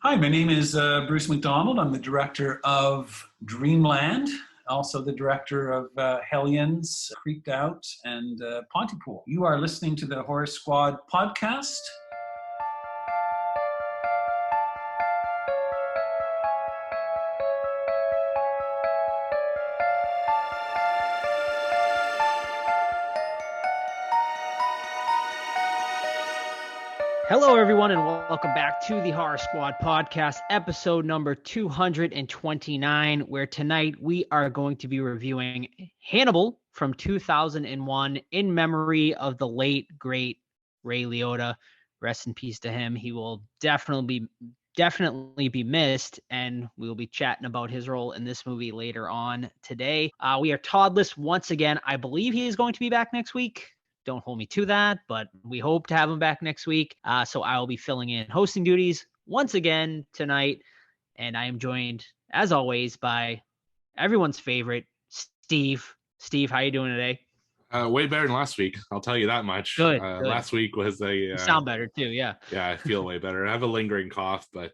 Hi, my name is Bruce McDonald. I'm the director of Dreamland, also the director of Hellions, Creeped Out, and Pontypool. You are listening to the Horror Squad podcast. Hello, everyone, and welcome back to the Horror Squad podcast, episode number 229, where tonight we are going to be reviewing Hannibal from 2001 in memory of the late, great Ray Liotta. Rest in peace to him. He will definitely be missed, and we will be chatting about his role in this movie later on today. We are Toddless once again. I believe he is going to be back next week. Don't hold me to that, but we hope to have him back next week. So I will be filling in hosting duties once again tonight. And I am joined, as always, by everyone's favorite, Steve. Steve, how you doing today? Way better than last week. I'll tell you that much. Good. Last week was You sound better too. Yeah. Yeah, I feel way better. I have a lingering cough, but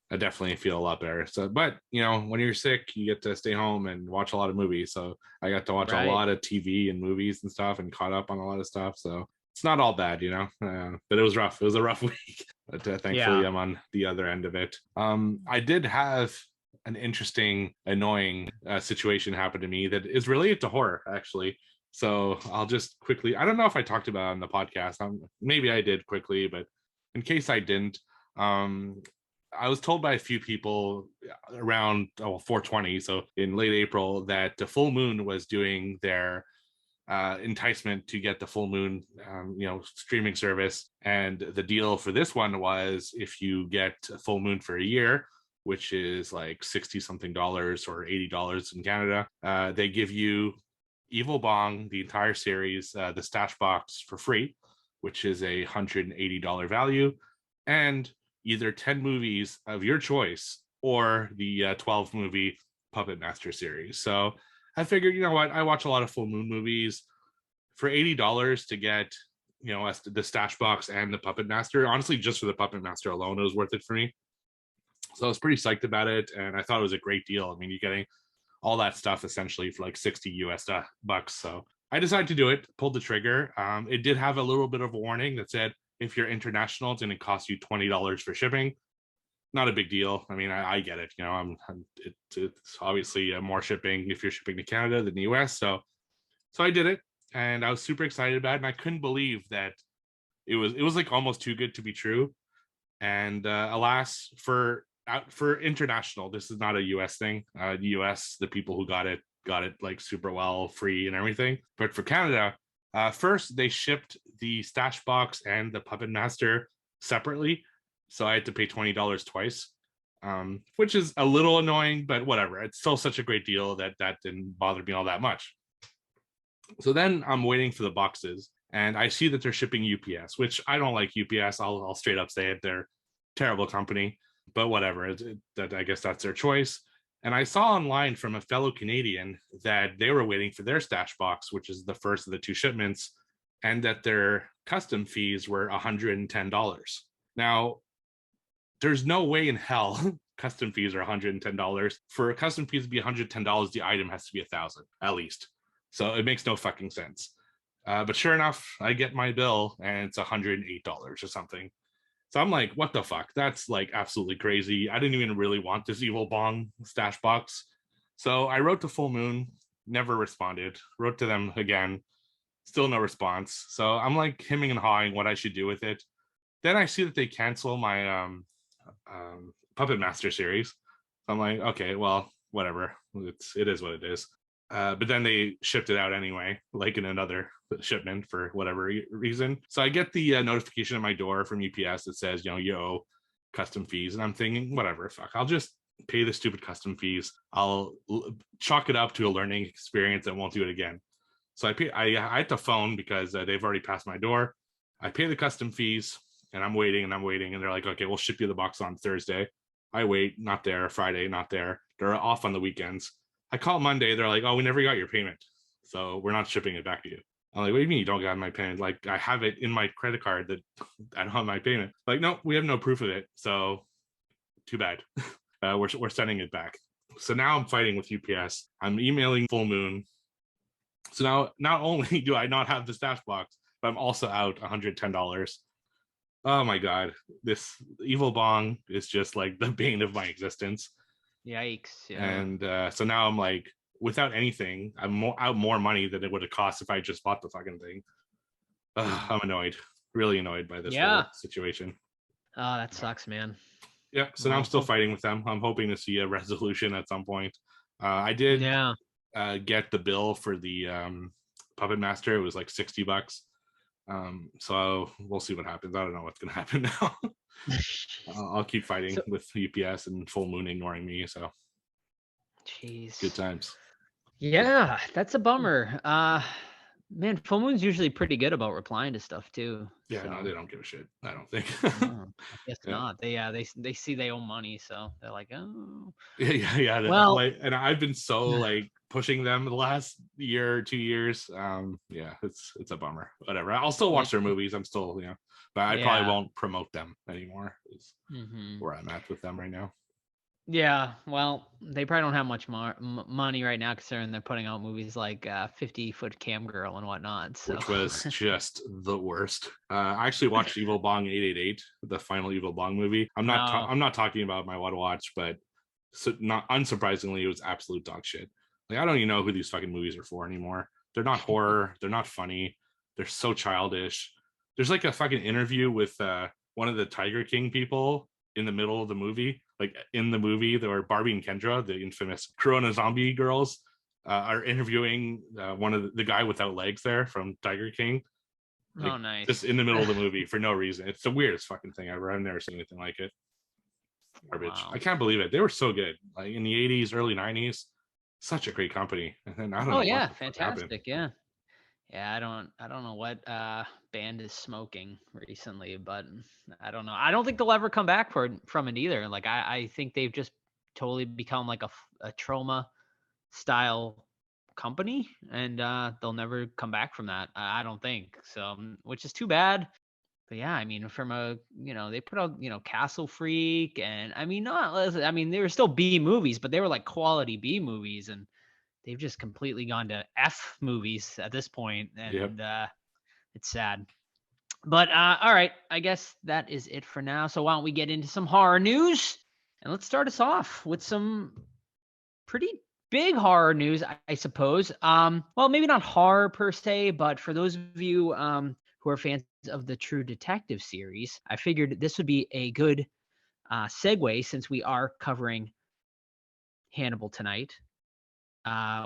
I definitely feel a lot better. So, but when you're sick, you get to stay home and watch a lot of movies. So I got to watch a lot of TV and movies and stuff, and caught up on a lot of stuff. So it's not all bad, but it was rough. It was a rough week, but thankfully I'm on the other end of it. I did have an interesting, annoying situation happen to me that is related to horror, actually. So I'll just quickly, I don't know if I talked about it on the podcast. Maybe I did quickly, but in case I didn't, I was told by a few people around 420, so in late April, that the full moon was doing their enticement to get the full moon, streaming service. And the deal for this one was if you get a full moon for a year, which is like 60 something dollars or $80 in Canada, they give you Evil Bong, the entire series, the stash box for free, which is a $180 value, and either 10 movies of your choice or the 12 movie Puppet Master series. So I figured, you know what, I watch a lot of full moon movies. For $80 to get, the stash box and the Puppet Master, honestly, just for the Puppet Master alone, it was worth it for me. So I was pretty psyched about it, and I thought it was a great deal. I mean, you're getting all that stuff essentially for like 60 US bucks. So I decided to do it, pulled the trigger. It did have a little bit of a warning that said, if you're international, it's going to cost you $20 for shipping. Not a big deal. I mean, I get it. It's obviously more shipping if you're shipping to Canada than the US. So I did it, and I was super excited about it. And I couldn't believe that it was like almost too good to be true. And alas, for international, this is not a US thing. The US, the people who got it like super well, free and everything. But for Canada, first they shipped the stash box and the Puppet Master separately, so I had to pay $20 twice, which is a little annoying, but whatever. It's still such a great deal that didn't bother me all that much. So then I'm waiting for the boxes, and I see that they're shipping UPS, which I don't like UPS. I'll straight up say it. They're a terrible company, but whatever. I guess that's their choice. And I saw online from a fellow Canadian that they were waiting for their stash box, which is the first of the two shipments, and that their custom fees were $110. Now, there's no way in hell custom fees are $110. For custom fees to be $110, the item has to be $1,000 at least. So it makes no fucking sense. But sure enough, I get my bill and it's $108 or something. So I'm like, what the fuck? That's like absolutely crazy. I didn't even really want this Evil Bong stash box. So I wrote to Full Moon, never responded. Wrote to them again, still no response. So I'm like hemming and hawing what I should do with it. Then I see that they cancel my Puppet Master series. So I'm like, okay, well, whatever. It is what it is. But then they shipped it out anyway, like in another shipment for whatever reason. So I get the notification at my door from UPS that says, you owe custom fees. And I'm thinking, whatever, fuck, I'll just pay the stupid custom fees. I'll chalk it up to a learning experience and won't do it again. So I had to phone because they've already passed my door. I pay the custom fees, and I'm waiting. And they're like, okay, we'll ship you the box on Thursday. I wait, not there. Friday, not there. They're off on the weekends. I call Monday. They're like, oh, we never got your payment, so we're not shipping it back to you. I'm like, what do you mean you don't got my payment? Like, I have it in my credit card that I don't have my payment. Like, no, we have no proof of it. So too bad. We're sending it back. So now I'm fighting with UPS. I'm emailing Full Moon. So now not only do I not have the stash box, but I'm also out $110. Oh my God. This evil bong is just like the bane of my existence. Yikes. Yeah. And so now I'm like, without anything, I'm out more money than it would have cost if I just bought the fucking thing. I'm annoyed. Really annoyed by this whole situation. Oh, that sucks, man. Yeah, so now I'm still fighting with them. I'm hoping to see a resolution at some point. I did get the bill for the Puppet Master. It was like $60. So we'll see what happens. I don't know what's gonna happen now. I'll keep fighting with UPS and Full Moon ignoring me. So, jeez, good times. Yeah, that's a bummer. Man, Full Moon's usually pretty good about replying to stuff too. Yeah, so. No, they don't give a shit. I don't think. No, I guess not. They see they owe money, so they're like, oh. Yeah. Well, like, and I've been so like pushing them the last year or 2 years. Yeah, it's a bummer. Whatever. I'll still watch their movies. I'm still, but I probably won't promote them anymore. Is where I'm at with them right now. Yeah, well, they probably don't have much more money right now, considering they're putting out movies like 50-Foot Cam Girl and whatnot. So. Which was just the worst. I actually watched Evil Bong 888, the final Evil Bong movie. I'm not talking about my what to watch, but not unsurprisingly, it was absolute dog shit. Like I don't even know who these fucking movies are for anymore. They're not horror. They're not funny. They're so childish. There's like a fucking interview with one of the Tiger King people in the middle of the movie. Like in the movie, there were Barbie and Kendra, the infamous Corona zombie girls, are interviewing one of the guy without legs there from Tiger King. Like, oh, nice! Just in the middle of the movie for no reason. It's the weirdest fucking thing ever. I've never seen anything like it. Garbage. Wow. I can't believe it. They were so good. Like in the 80s, early 90s, such a great company. And then I don't know. Oh yeah, fantastic. Yeah. Yeah, I don't know what band is smoking recently, but I don't know. I don't think they'll ever come back from it either. Like I think they've just totally become like a trauma style company, and they'll never come back from that. I don't think so, which is too bad. But yeah, I mean, from they put out Castle Freak, and I mean they were still B movies, but they were like quality B movies, and they've just completely gone to F movies at this point, and it's sad. But all right, I guess that is it for now. So why don't we get into some horror news? And let's start us off with some pretty big horror news, I suppose. Well, maybe not horror per se, but for those of you who are fans of the True Detective series, I figured this would be a good segue since we are covering Hannibal tonight.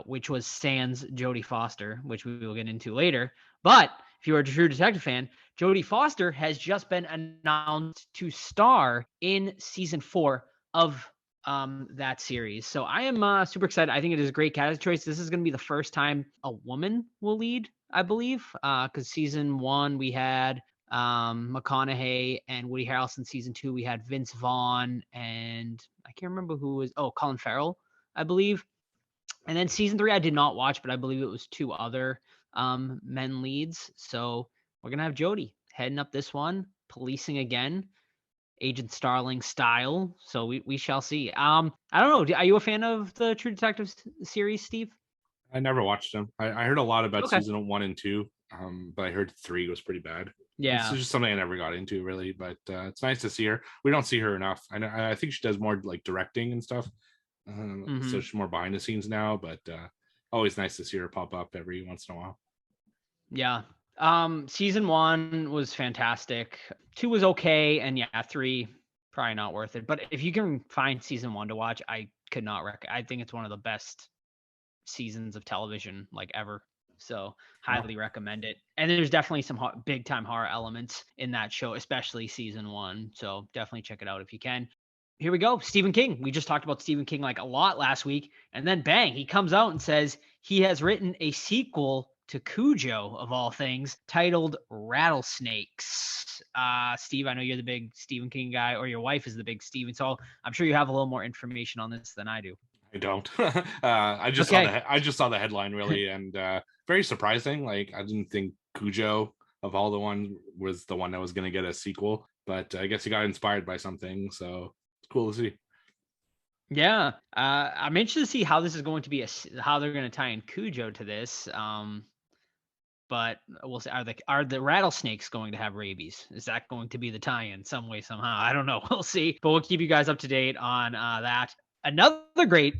Which was sans Jodie Foster, which we will get into later. But if you are a True Detective fan, Jodie Foster has just been announced to star in season 4 of that series. So I am super excited. I think it is a great casting choice. This is going to be the first time a woman will lead, I believe, because season 1 we had McConaughey and Woody Harrelson. Season 2 we had Vince Vaughn and I can't remember who was. Oh, Colin Farrell, I believe. And then season 3, I did not watch, but I believe it was 2 other men leads. So we're going to have Jodie heading up this one, policing again, Agent Starling style. So we shall see. I don't know. Are you a fan of the True Detective series, Steve? I never watched them. I heard a lot about season 1 and 2, but I heard 3 was pretty bad. Yeah. It's just something I never got into, really. But it's nice to see her. We don't see her enough. I think she does more like directing and stuff. So she's more behind the scenes now, but always nice to see her pop up every once in a while. Yeah. Season 1 was fantastic. 2 was okay, and 3 probably not worth it. But if you can find season 1 to watch, I could not I think it's one of the best seasons of television like ever. So highly recommend it. And there's definitely some big time horror elements in that show, especially season 1. So definitely check it out if you can. Here we go. Stephen King. We just talked about Stephen King like a lot last week. And then bang, he comes out and says he has written a sequel to Cujo, of all things, titled Rattlesnakes. Steve, I know you're the big Stephen King guy, or your wife is the big Stephen. So I'm sure you have a little more information on this than I do. I don't. I just saw the headline really, and very surprising. Like I didn't think Cujo of all the ones was the one that was going to get a sequel, but I guess he got inspired by something. So cool to see. Yeah, I'm interested to see how this is going to be, how they're going to tie in Cujo to this. But we'll see. Are the rattlesnakes going to have rabies? Is that going to be the tie-in some way, somehow? I don't know. We'll see. But we'll keep you guys up to date on that. Another great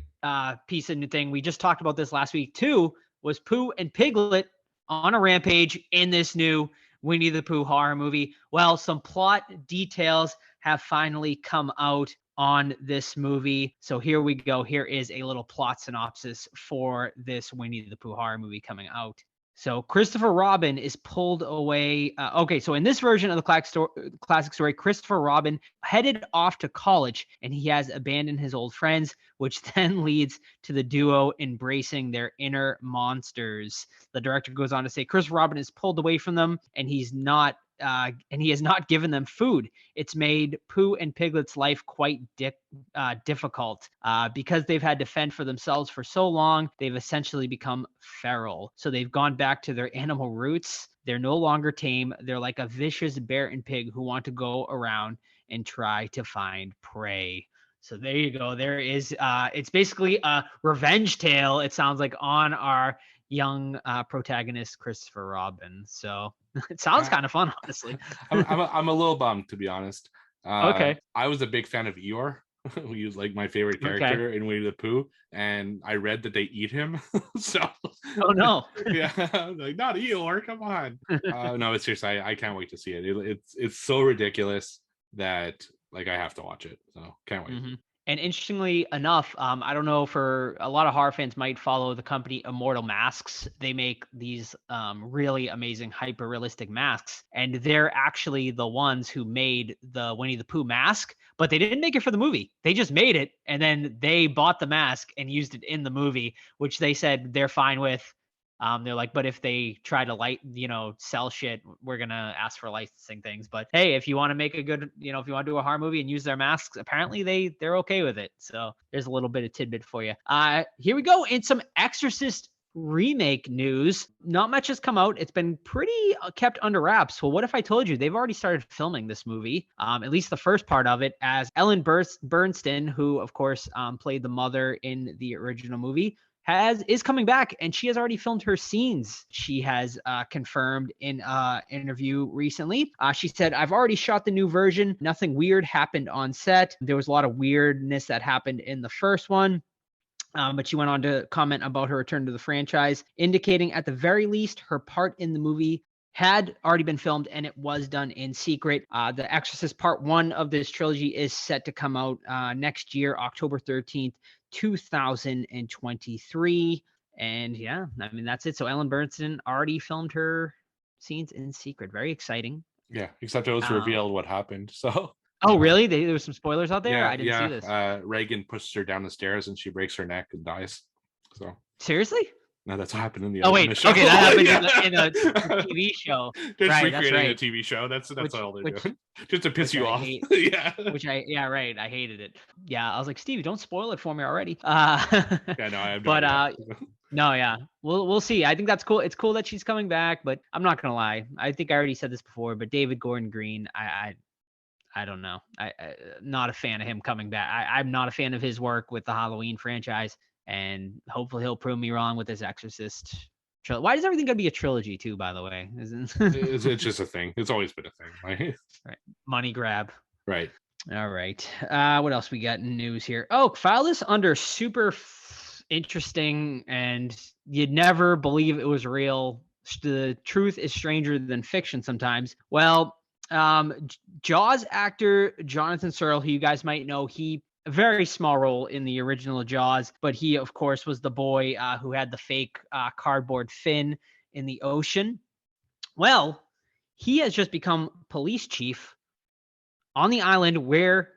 piece of new thing, we just talked about this last week too, was Pooh and Piglet on a rampage in this new Winnie the Pooh horror movie. Well, some plot details have finally come out on this movie. So here we go. Here is a little plot synopsis for this Winnie the Pooh horror movie coming out. So Christopher Robin is pulled away. So in this version of the classic story, Christopher Robin headed off to college and he has abandoned his old friends, which then leads to the duo embracing their inner monsters. The director goes on to say Christopher Robin is pulled away from them and he has not given them food. It's made Pooh and Piglet's life quite difficult because they've had to fend for themselves for so long. They've essentially become feral. So they've gone back to their animal roots. They're no longer tame. They're like a vicious bear and pig who want to go around and try to find prey. So there you go. There is, it's basically a revenge tale, it sounds like, on our young protagonist, Christopher Robin. So it sounds kind of fun, honestly. I'm a little bummed, to be honest. Okay. I was a big fan of Eeyore, who was like my favorite character in Winnie the Pooh, and I read that they eat him. So oh no. Yeah, like, not Eeyore, come on. No, it's seriously, I can't wait to see it. It's so ridiculous that like I have to watch it. So can't wait. Mm-hmm. And interestingly enough, I don't know, for a lot of horror fans might follow the company Immortal Masks. They make these really amazing hyper realistic masks, and they're actually the ones who made the Winnie the Pooh mask, but they didn't make it for the movie. They just made it, and then they bought the mask and used it in the movie, which they said they're fine with. They're like, but if they try to sell shit, we're going to ask for licensing things. But hey, if you want to make a good, if you want to do a horror movie and use their masks, apparently they're okay with it. So there's a little bit of tidbit for you. Here we go. In some Exorcist remake news, not much has come out. It's been pretty kept under wraps. Well, what if I told you they've already started filming this movie, at least the first part of it, as Ellen Bernstein, who of course played the mother in the original movie, is coming back, and she has already filmed her scenes. She has confirmed in an interview recently. She said, "I've already shot the new version. Nothing weird happened on set. There was a lot of weirdness that happened in the first one." But she went on to comment about her return to the franchise, indicating at the very least her part in the movie had already been filmed and it was done in secret. The Exorcist Part 1 of this trilogy is set to come out next year, October 13th, 2023. And yeah, I mean, that's it. So Ellen Bernstein already filmed her scenes in secret. Very exciting. Yeah, except it was revealed what happened. So. Oh, really? There was some spoilers out there? Yeah, I didn't see this. Reagan pushes her down the stairs and she breaks her neck and dies. So. Seriously? No, that's what happened in the show. Okay, that happened in a TV show. Just right, recreating right. a TV show. That's all they're doing. Just to piss you off. Yeah. Right. I hated it. Yeah, I was like, Stevie, don't spoil it for me already. Yeah, no, I have no idea. No, yeah. We'll see. I think that's cool. It's cool that she's coming back, but I'm not gonna lie. I think I already said this before, but David Gordon Green, I don't know. I'm not a fan of him coming back. I'm not a fan of his work with the Halloween franchise. And hopefully he'll prove me wrong with this Exorcist trilogy. Why does everything gotta be a trilogy too, by the way? It's just a thing. It's always been a thing, right? Right. Money grab. Right. All right. What else we got in news here? Oh, file this under super interesting and you'd never believe it was real. The truth is stranger than fiction sometimes. Well, Jaws actor Jonathan Searle, who you guys might know, he a very small role in the original Jaws, but he, of course, was the boy who had the fake cardboard fin in the ocean. Well, he has just become police chief on the island where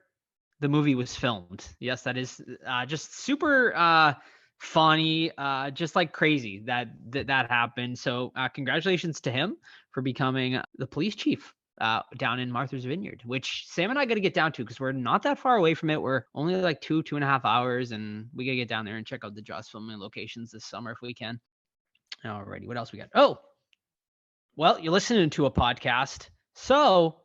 the movie was filmed. Yes, that is just super funny, just like crazy that happened. So congratulations to him for becoming the police chief down in Martha's Vineyard, which Sam and I got to get down to because we're not that far away from it. We're only like 2.5 hours, and we got to get down there and check out the Jaws filming locations this summer if we can. Alrighty, what else we got? Oh, well, you're listening to a podcast, so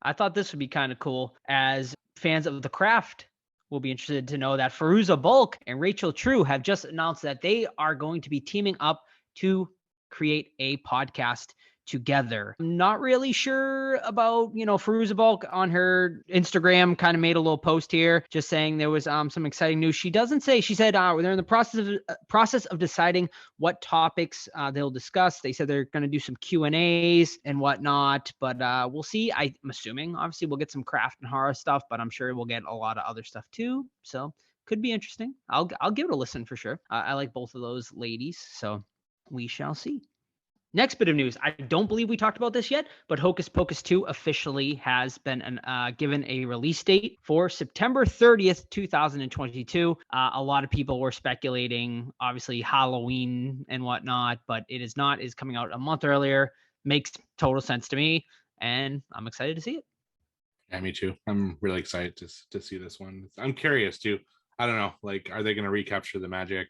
I thought this would be kind of cool. As fans of The Craft We'll be interested to know that Fairuza Balk and Rachel True have just announced that they are going to be teaming up to create a podcast together. I'm not really sure about, Fairuza Balk on her Instagram kind of made a little post here just saying there was some exciting news. She doesn't say, she said they're in the process of deciding what topics they'll discuss. They said they're going to do some Q&As and whatnot, but we'll see. I'm assuming obviously we'll get some craft and horror stuff, but I'm sure we'll get a lot of other stuff too. So could be interesting. I'll give it a listen for sure. I like both of those ladies, so we shall see. Next bit of news. I don't believe we talked about this yet, but Hocus Pocus 2 officially has been given a release date for September 30th, 2022. A lot of people were speculating, obviously, Halloween and whatnot, but it is not. It's coming out a month earlier. Makes total sense to me, and I'm excited to see it. Yeah, me too. I'm really excited to see this one. I'm curious, too. I don't know. Like, are they going to recapture the magic?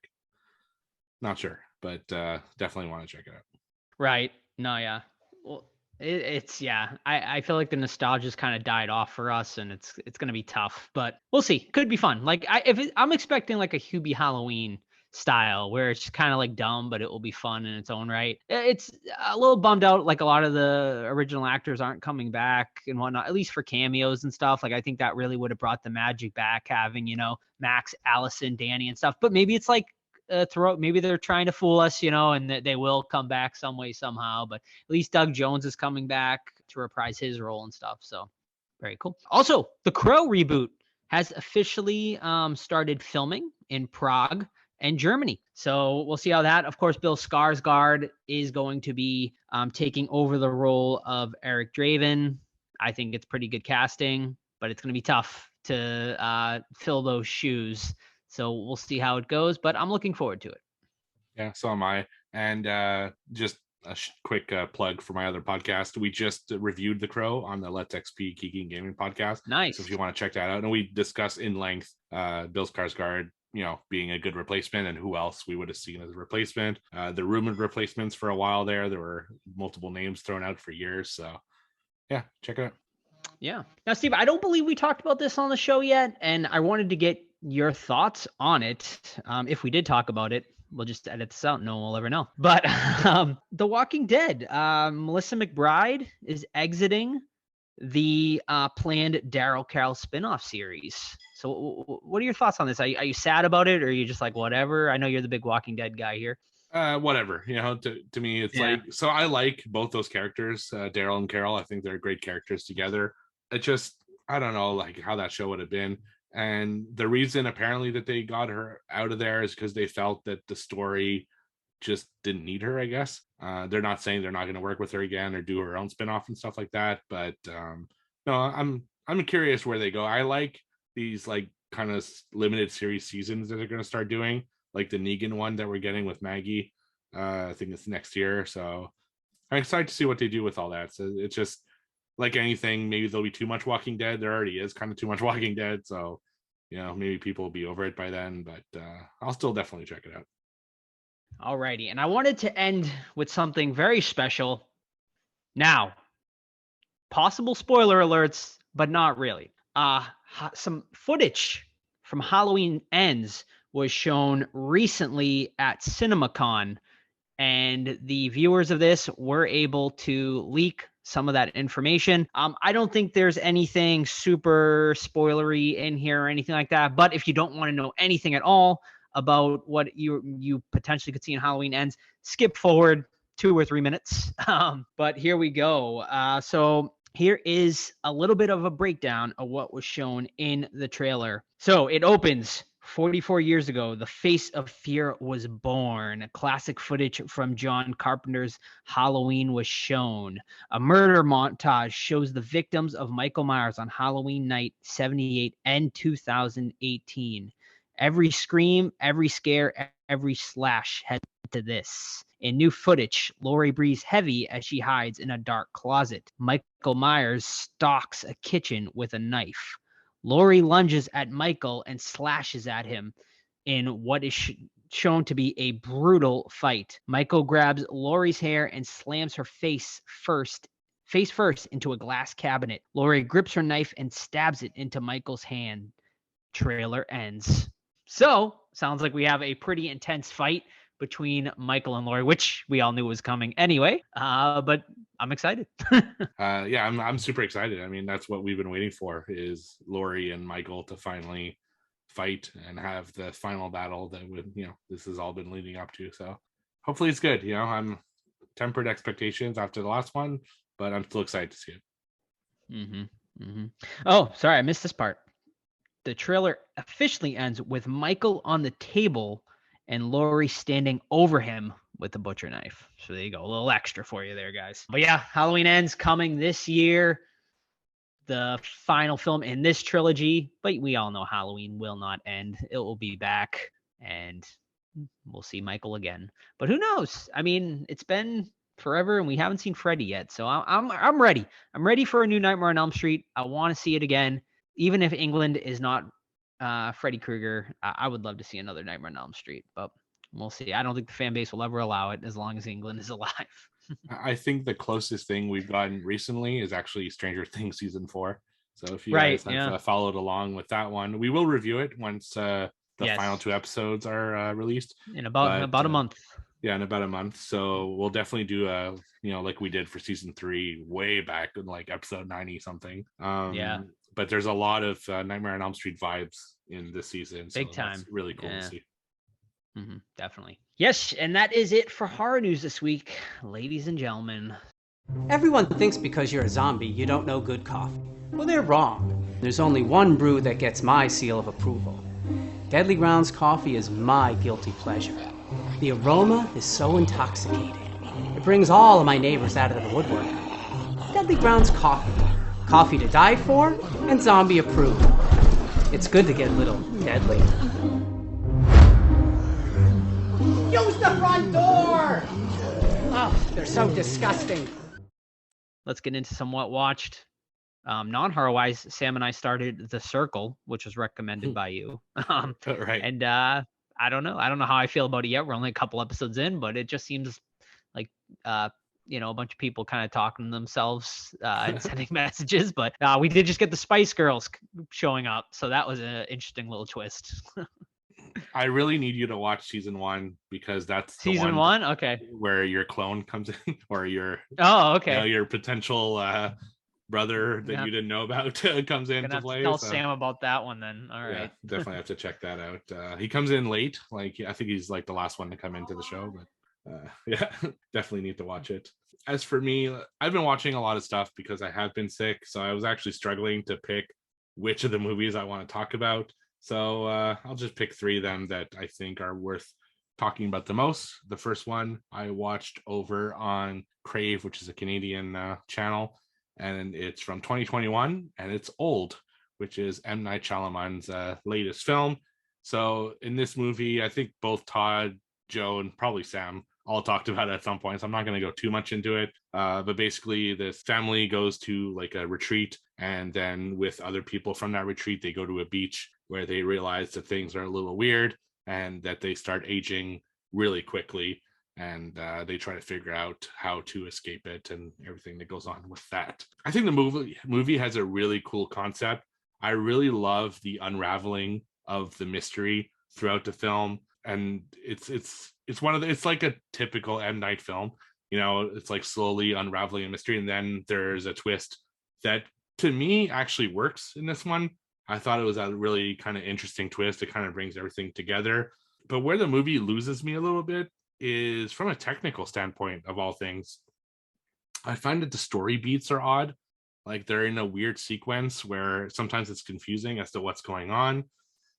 Not sure, but definitely want to check it out. Right. No, yeah. Well, it's yeah. I feel like the nostalgia's kind of died off for us, and it's gonna be tough, but we'll see. Could be fun. Like I'm expecting like a Hubie Halloween style where it's kind of like dumb, but it will be fun in its own right. It's a little bummed out. Like a lot of the original actors aren't coming back and whatnot, at least for cameos and stuff. Like I think that really would have brought the magic back, having Max, Allison, Danny, and stuff. But maybe it's like. Maybe they're trying to fool us, and that they will come back some way somehow, but at least Doug Jones is coming back to reprise his role and stuff. So very cool. Also, the Crow reboot has officially started filming in Prague and Germany. So we'll see how that, of course, Bill Skarsgård is going to be taking over the role of Eric Draven. I think it's pretty good casting, but it's going to be tough to fill those shoes. So we'll see how it goes, but I'm looking forward to it. Yeah, so am I. And just a quick plug for my other podcast. We just reviewed The Crow on the Let's XP Geeking Gaming podcast. Nice. So if you want to check that out, and we discuss in length Bill Skarsgård, being a good replacement and who else we would have seen as a replacement. The rumored replacements for a while there were multiple names thrown out for years. So yeah, check it out. Yeah. Now, Steve, I don't believe we talked about this on the show yet, and I wanted to get your thoughts on it. If we did talk about it, we'll just edit this out. No one will ever know. But The Walking Dead, Melissa McBride is exiting the planned Daryl Carroll spinoff series. So what are your thoughts on this? Are you sad about it, or are you just like, whatever? I know you're the big Walking Dead guy here. Whatever, to me, it's like, so I like both those characters, Daryl and Carol. I think they're great characters together. It just, I don't know, like how that show would have been. And the reason apparently that they got her out of there is because they felt that the story just didn't need her, I guess. They're not saying they're not going to work with her again or do her own spinoff and stuff like that. But no, I'm curious where they go. I like these like kind of limited series seasons that they're going to start doing, like the Negan one that we're getting with Maggie. I think it's next year. So I'm excited to see what they do with all that. So it's just like anything, maybe there'll be too much Walking Dead. There already is kind of too much Walking Dead. So, maybe people will be over it by then, but I'll still definitely check it out. Alrighty. And I wanted to end with something very special. Now, possible spoiler alerts, but not really. Some footage from Halloween Ends was shown recently at CinemaCon, and the viewers of this were able to leak some of that information. I don't think there's anything super spoilery in here or anything like that, but if you don't want to know anything at all about what you potentially could see in Halloween Ends, skip forward 2 or 3 minutes. But here we go. So here is a little bit of a breakdown of what was shown in the trailer. So it opens 44 years ago, the face of fear was born. Classic footage from John Carpenter's Halloween was shown. A murder montage shows the victims of Michael Myers on Halloween night 78 and 2018. Every scream, every scare, every slash had to this. In new footage, Laurie breathes heavy as she hides in a dark closet. Michael Myers stalks a kitchen with a knife. Laurie lunges at Michael and slashes at him in what is shown to be a brutal fight. Michael grabs Laurie's hair and slams her face first into a glass cabinet. Laurie grips her knife and stabs it into Michael's hand. trailer ends. So, sounds like we have a pretty intense fight between Michael and Laurie, which we all knew was coming anyway. But I'm excited. Yeah, I'm super excited. I mean, that's what we've been waiting for, is Laurie and Michael to finally fight and have the final battle that would, this has all been leading up to. So hopefully it's good. I'm tempered expectations after the last one, but I'm still excited to see it. Oh, sorry, I missed this part. The trailer officially ends with Michael on the table and Laurie standing over him with the butcher knife. So there you go. A little extra for you there, guys. But yeah, Halloween Ends coming this year. The final film in this trilogy. But we all know Halloween will not end. It will be back and we'll see Michael again. But who knows? I mean, it's been forever and we haven't seen Freddy yet. So I'm ready. I'm ready for a new Nightmare on Elm Street. I want to see it again. Even if England is not Freddy Krueger, I would love to see another Nightmare on Elm Street, but we'll see. I don't think the fan base will ever allow it as long as England is alive. I think the closest thing we've gotten recently is actually Stranger Things season 4. So if you guys have followed along with that one, we will review it once the final 2 episodes are released. In about a month. Yeah, in about a month. So we'll definitely do like we did for season 3 way back in like episode 90 something. But there's a lot of Nightmare on Elm Street vibes in this season. Big time. That's really cool to see. Definitely. Yes, and that is it for horror news this week, ladies and gentlemen. Everyone thinks because you're a zombie, you don't know good coffee. Well, they're wrong. There's only one brew that gets my seal of approval. Deadly Grounds coffee is my guilty pleasure. The aroma is so intoxicating. It brings all of my neighbors out of the woodwork. Deadly Grounds coffee. Coffee to die for, and zombie approved. It's good to get a little deadly. Use the front door! Oh, they're so disgusting. Let's get into some what watched. Non-horror wise, Sam and I started The Circle, which was recommended by you. Right. And I don't know how I feel about it yet. We're only a couple episodes in, but it just seems like a bunch of people kind of talking to themselves and sending messages. But we did just get the Spice Girls showing up, so that was an interesting little twist. I really need you to watch season 1 because that's the season 1. Okay. Where your clone comes in, or your your potential brother that you didn't know about comes into play. Tell Sam about that one then. All right. Yeah, definitely have to check that out. He comes in late. Like I think he's like the last one to come into the show, but yeah, definitely need to watch it. As for me, I've been watching a lot of stuff because I have been sick, so I was actually struggling to pick which of the movies I want to talk about. So I'll just pick 3 of them that I think are worth talking about the most. The first one I watched over on Crave, which is a Canadian channel, and it's from 2021, and it's Old, which is M. Night Shyamalan's latest film. So in this movie, I think both Todd, Joe, and probably Sam all talked about it at some point, so I'm not going to go too much into it. But basically, this family goes to like a retreat, and then with other people from that retreat, they go to a beach where they realize that things are a little weird and that they start aging really quickly, and they try to figure out how to escape it and everything that goes on with that. I think the movie has a really cool concept. I really love the unraveling of the mystery throughout the film, and it's like a typical M. Night film. It's like slowly unraveling a mystery, and then there's a twist that to me actually works in this one. I thought it was a really kind of interesting twist. It kind of brings everything together. But where the movie loses me a little bit is from a technical standpoint of all things. I find that the story beats are odd. Like they're in a weird sequence where sometimes it's confusing as to what's going on.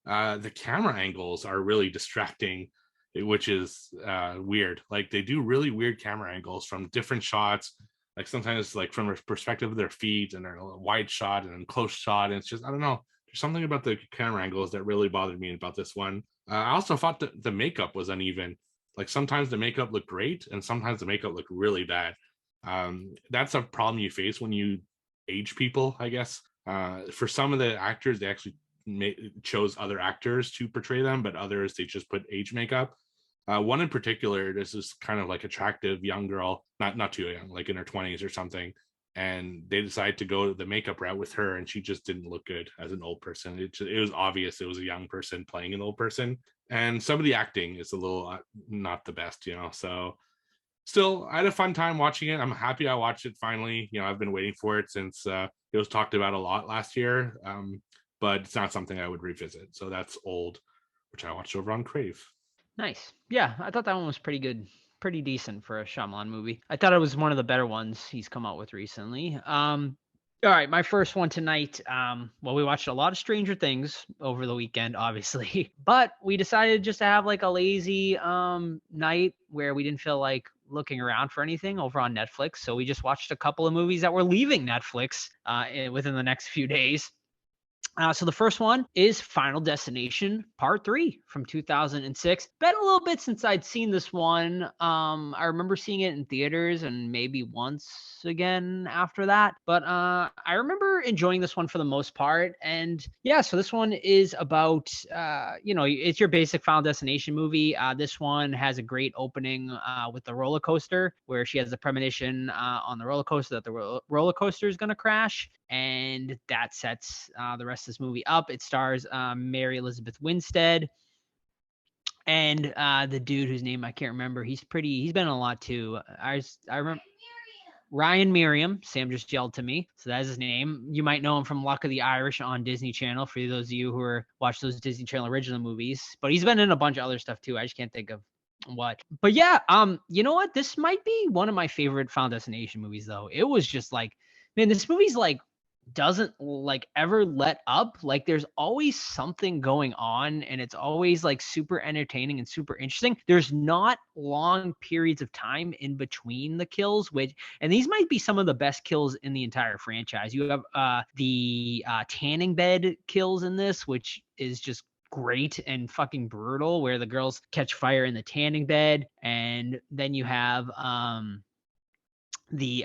The camera angles are really distracting, which is weird. Like they do really weird camera angles from different shots. Like sometimes like from a perspective of their feet, and they're a wide shot and then close shot. And it's just, I don't know. There's something about the camera angles that really bothered me about this one. I also thought that the makeup was uneven. Like sometimes the makeup looked great and sometimes the makeup looked really bad. That's a problem you face when you age people, I guess. For some of the actors, they actually chose other actors to portray them, but others, they just put age makeup. One in particular, this is kind of like attractive young girl, not too young, like in her 20s or something. and they decided to go the makeup route with her, and she just didn't look good as an old person. It was obvious it was a young person playing an old person, and some of the acting is a little not the best, so still, I had a fun time watching it. I'm happy I watched it finally. I've been waiting for it since it was talked about a lot last year, but it's not something I would revisit. So that's Old, which I watched over on Crave. Nice. Yeah, I thought that one was pretty good, pretty decent for a Shyamalan movie. I thought it was one of the better ones he's come out with recently. All right, my first one tonight. Well, we watched a lot of Stranger Things over the weekend, obviously, but we decided just to have like a lazy night where we didn't feel like looking around for anything over on Netflix. So we just watched a couple of movies that were leaving Netflix within the next few days. So the first one is Final Destination Part 3 from 2006. Been a little bit since I'd seen this one. I remember seeing it in theaters and maybe once again after that. But I remember enjoying this one for the most part. And yeah, so this one is about, it's your basic Final Destination movie. This one has a great opening with the roller coaster where she has a premonition on the roller coaster that the roller coaster is going to crash. And that sets the rest of this movie up. It stars Mary Elizabeth Winstead and the dude whose name I can't remember. He's been in a lot too. I remember Ryan Merriam. Sam just yelled to me, so that's his name. You might know him from Luck of the Irish on Disney Channel for those of you who watch those Disney Channel original movies. But he's been in a bunch of other stuff too. I just can't think of what. But yeah, you know what? This might be one of my favorite Final Destination movies though. It was just like, man, this movie's like doesn't like ever let up. Like there's always something going on and it's always like super entertaining and super interesting. There's not long periods of time in between the kills, and these might be some of the best kills in the entire franchise. You have the tanning bed kills in this, which is just great and fucking brutal, where the girls catch fire in the tanning bed. And then you have the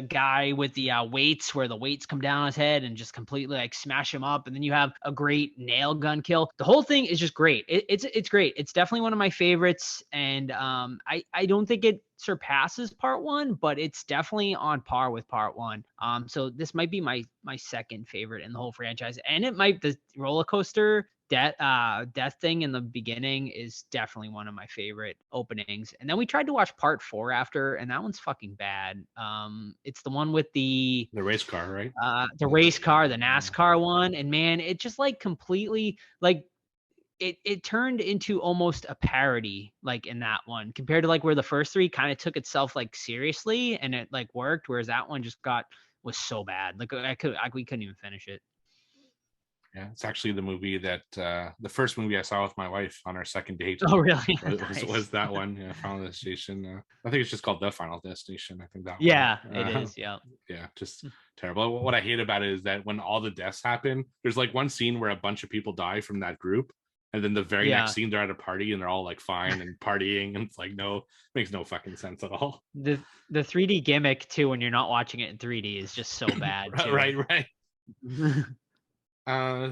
guy with the weights, where the weights come down his head and just completely like smash him up. And then you have a great nail gun kill. The whole thing is just great. It's great. It's definitely one of my favorites. And I don't think it surpasses part one, but it's definitely on par with part one. So this might be my second favorite in the whole franchise. And the roller coaster death thing in the beginning is definitely one of my favorite openings. And then we tried to watch part 4 after, and that one's fucking bad. It's the one with the race car, right? The race car, the NASCAR one. And man, it just like completely like it turned into almost a parody, like in that one, compared to like where the first 3 kind of took itself like seriously and it like worked, whereas that one just was so bad. Like we couldn't even finish it. Yeah, it's actually the movie that the first movie I saw with my wife on our second date. Oh, really? Was that one? Yeah, Final Destination. I think it's just called The Final Destination. I think that. Yeah, one. it is. Yeah. Yeah, just terrible. What I hate about it is that when all the deaths happen, there's like one scene where a bunch of people die from that group, and then the very next scene they're at a party and they're all like fine and partying, and it's like makes no fucking sense at all. The 3D gimmick too, when you're not watching it in 3D, is just so bad. Right.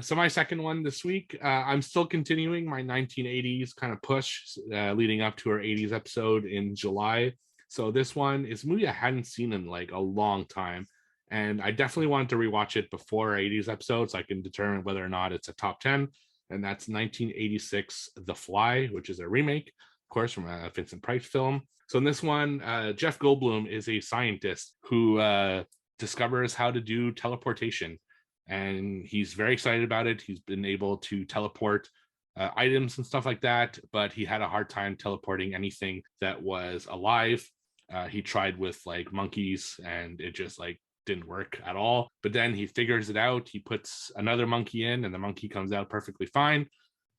So my second one this week, I'm still continuing my 1980s kind of push, leading up to our 80s episode in July. So this one is a movie I hadn't seen in like a long time, and I definitely wanted to rewatch it before our 80s episode so I can determine whether or not it's a top 10. And that's 1986 The Fly, which is a remake, of course, from a Vincent Price film. So in this one, Jeff Goldblum is a scientist who discovers how to do teleportation. And he's very excited about it. He's been able to teleport items and stuff like that, but he had a hard time teleporting anything that was alive. He tried with like monkeys and it just like didn't work at all. But then he figures it out. He puts another monkey in and the monkey comes out perfectly fine.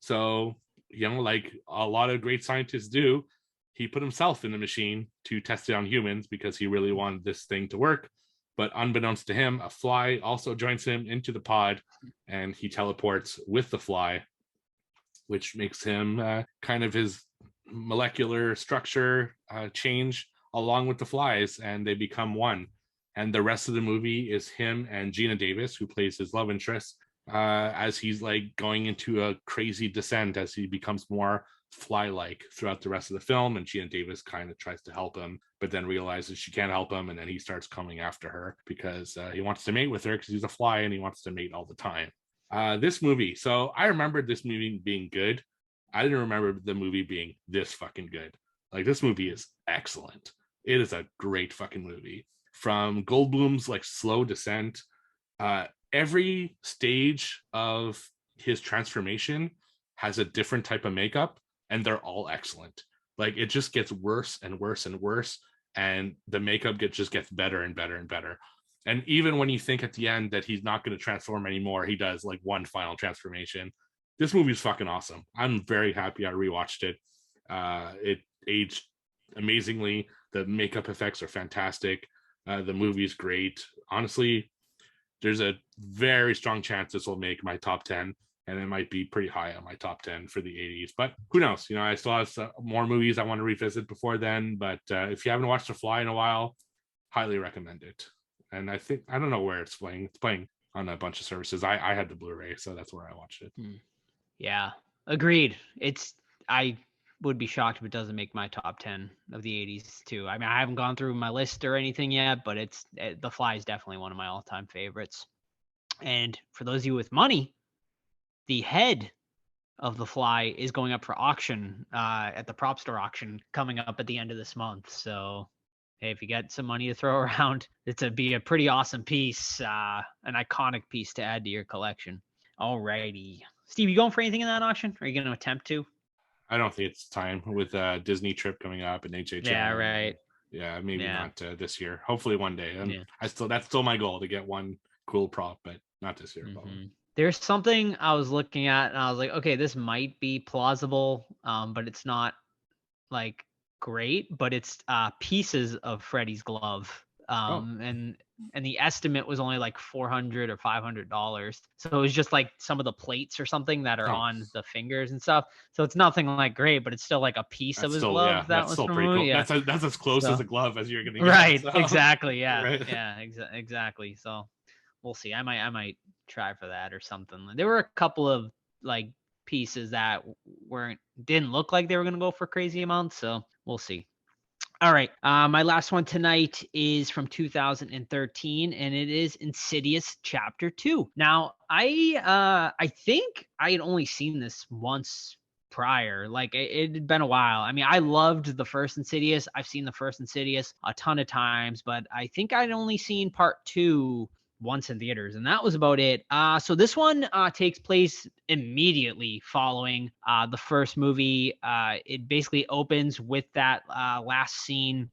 So, like a lot of great scientists do, he put himself in the machine to test it on humans because he really wanted this thing to work. But unbeknownst to him, a fly also joins him into the pod and he teleports with the fly, which makes him kind of his molecular structure change along with the flies, and they become one. And the rest of the movie is him and Gina Davis, who plays his love interest, as he's like going into a crazy descent as he becomes more fly-like throughout the rest of the film. And Gina Davis kind of tries to help him, but then realizes she can't help him, and then he starts coming after her because he wants to mate with her because he's a fly and he wants to mate all the time. This movie, so I remembered this movie being good. I didn't remember the movie being this fucking good. Like, this movie is excellent. It is a great fucking movie. From Goldblum's like slow descent, every stage of his transformation has a different type of makeup, and they're all excellent. Like, it just gets worse and worse and worse, and the makeup just gets better and better and better. And even when you think at the end that he's not going to transform anymore, he does like one final transformation. This movie's fucking awesome. I'm very happy I rewatched it. It aged amazingly. The makeup effects are fantastic. The movie's great. Honestly, there's a very strong chance this will make my top 10, and it might be pretty high on my top 10 for the 80s. But who knows? You know, I still have more movies I want to revisit before then. But if you haven't watched The Fly in a while, highly recommend it. And I don't know where it's playing. It's playing on a bunch of services. I had the Blu-ray, so that's where I watched it. Yeah, agreed. I would be shocked if it doesn't make my top 10 of the 80s too. I mean, I haven't gone through my list or anything yet, but The Fly is definitely one of my all-time favorites. And for those of you with money, the head of The Fly is going up for auction at the prop store auction coming up at the end of this month. So hey, if you got some money to throw around, it'd be a pretty awesome piece, an iconic piece to add to your collection. Alrighty. Steve, you going for anything in that auction? Are you going to attempt to? I don't think it's time with Disney trip coming up and HHN. Yeah, right. Yeah, maybe not this year. Hopefully one day. And that's still my goal, to get one cool prop, but not this year. Mm-hmm. There's something I was looking at and I was like, okay, this might be plausible, but it's not like great, but it's pieces of Freddy's glove. And the estimate was only like $400 or $500. So it was just like some of the plates or something that are on the fingers and stuff. So it's nothing like great, but it's still like a piece of his glove. Yeah, that was still pretty cool. Yeah. That's as close as a glove as you're gonna get. Right. So. Exactly. Yeah. Right. Yeah. Exactly. So we'll see. I might try for that or something. There were a couple of like pieces that didn't look like they were gonna go for crazy amounts. So we'll see. All right. My last one tonight is from 2013, and it is Insidious Chapter 2. Now, I think I had only seen this once prior. Like, it had been a while. I mean, I loved the first Insidious. I've seen the first Insidious a ton of times, but I think I'd only seen part 2 once in theaters, and that was about it. So this one takes place immediately following the first movie. It basically opens with that last scene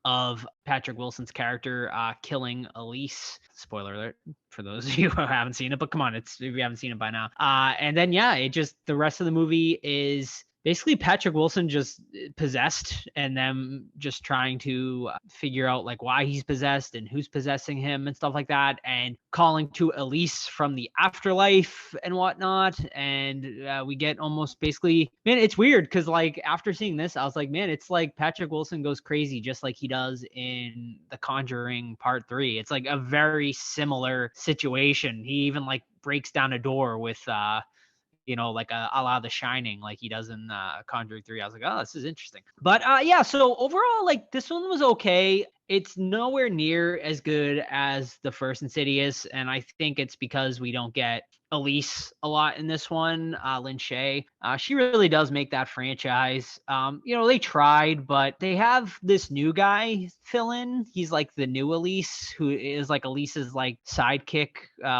of Patrick Wilson's character killing Elise. Spoiler alert for those of you who haven't seen it, but come on, if you haven't seen it by now. And then the rest of the movie is basically Patrick Wilson just possessed, and them just trying to figure out like why he's possessed and who's possessing him and stuff like that, and calling to Elise from the afterlife and whatnot. And we get almost basically, man, it's weird because like after seeing this, I was like, man, it's like Patrick Wilson goes crazy just like he does in The Conjuring Part 3. It's like a very similar situation. He even like breaks down a door with like a la The Shining, like he does in Conjuring 3. I was like, oh, this is interesting. But so overall, like this one was okay. It's nowhere near as good as the first Insidious, and I think it's because we don't get Elise a lot in this one. Lynn Shay, she really does make that franchise. They tried, but they have this new guy fill in. He's like the new Elise, who is like Elise's like sidekick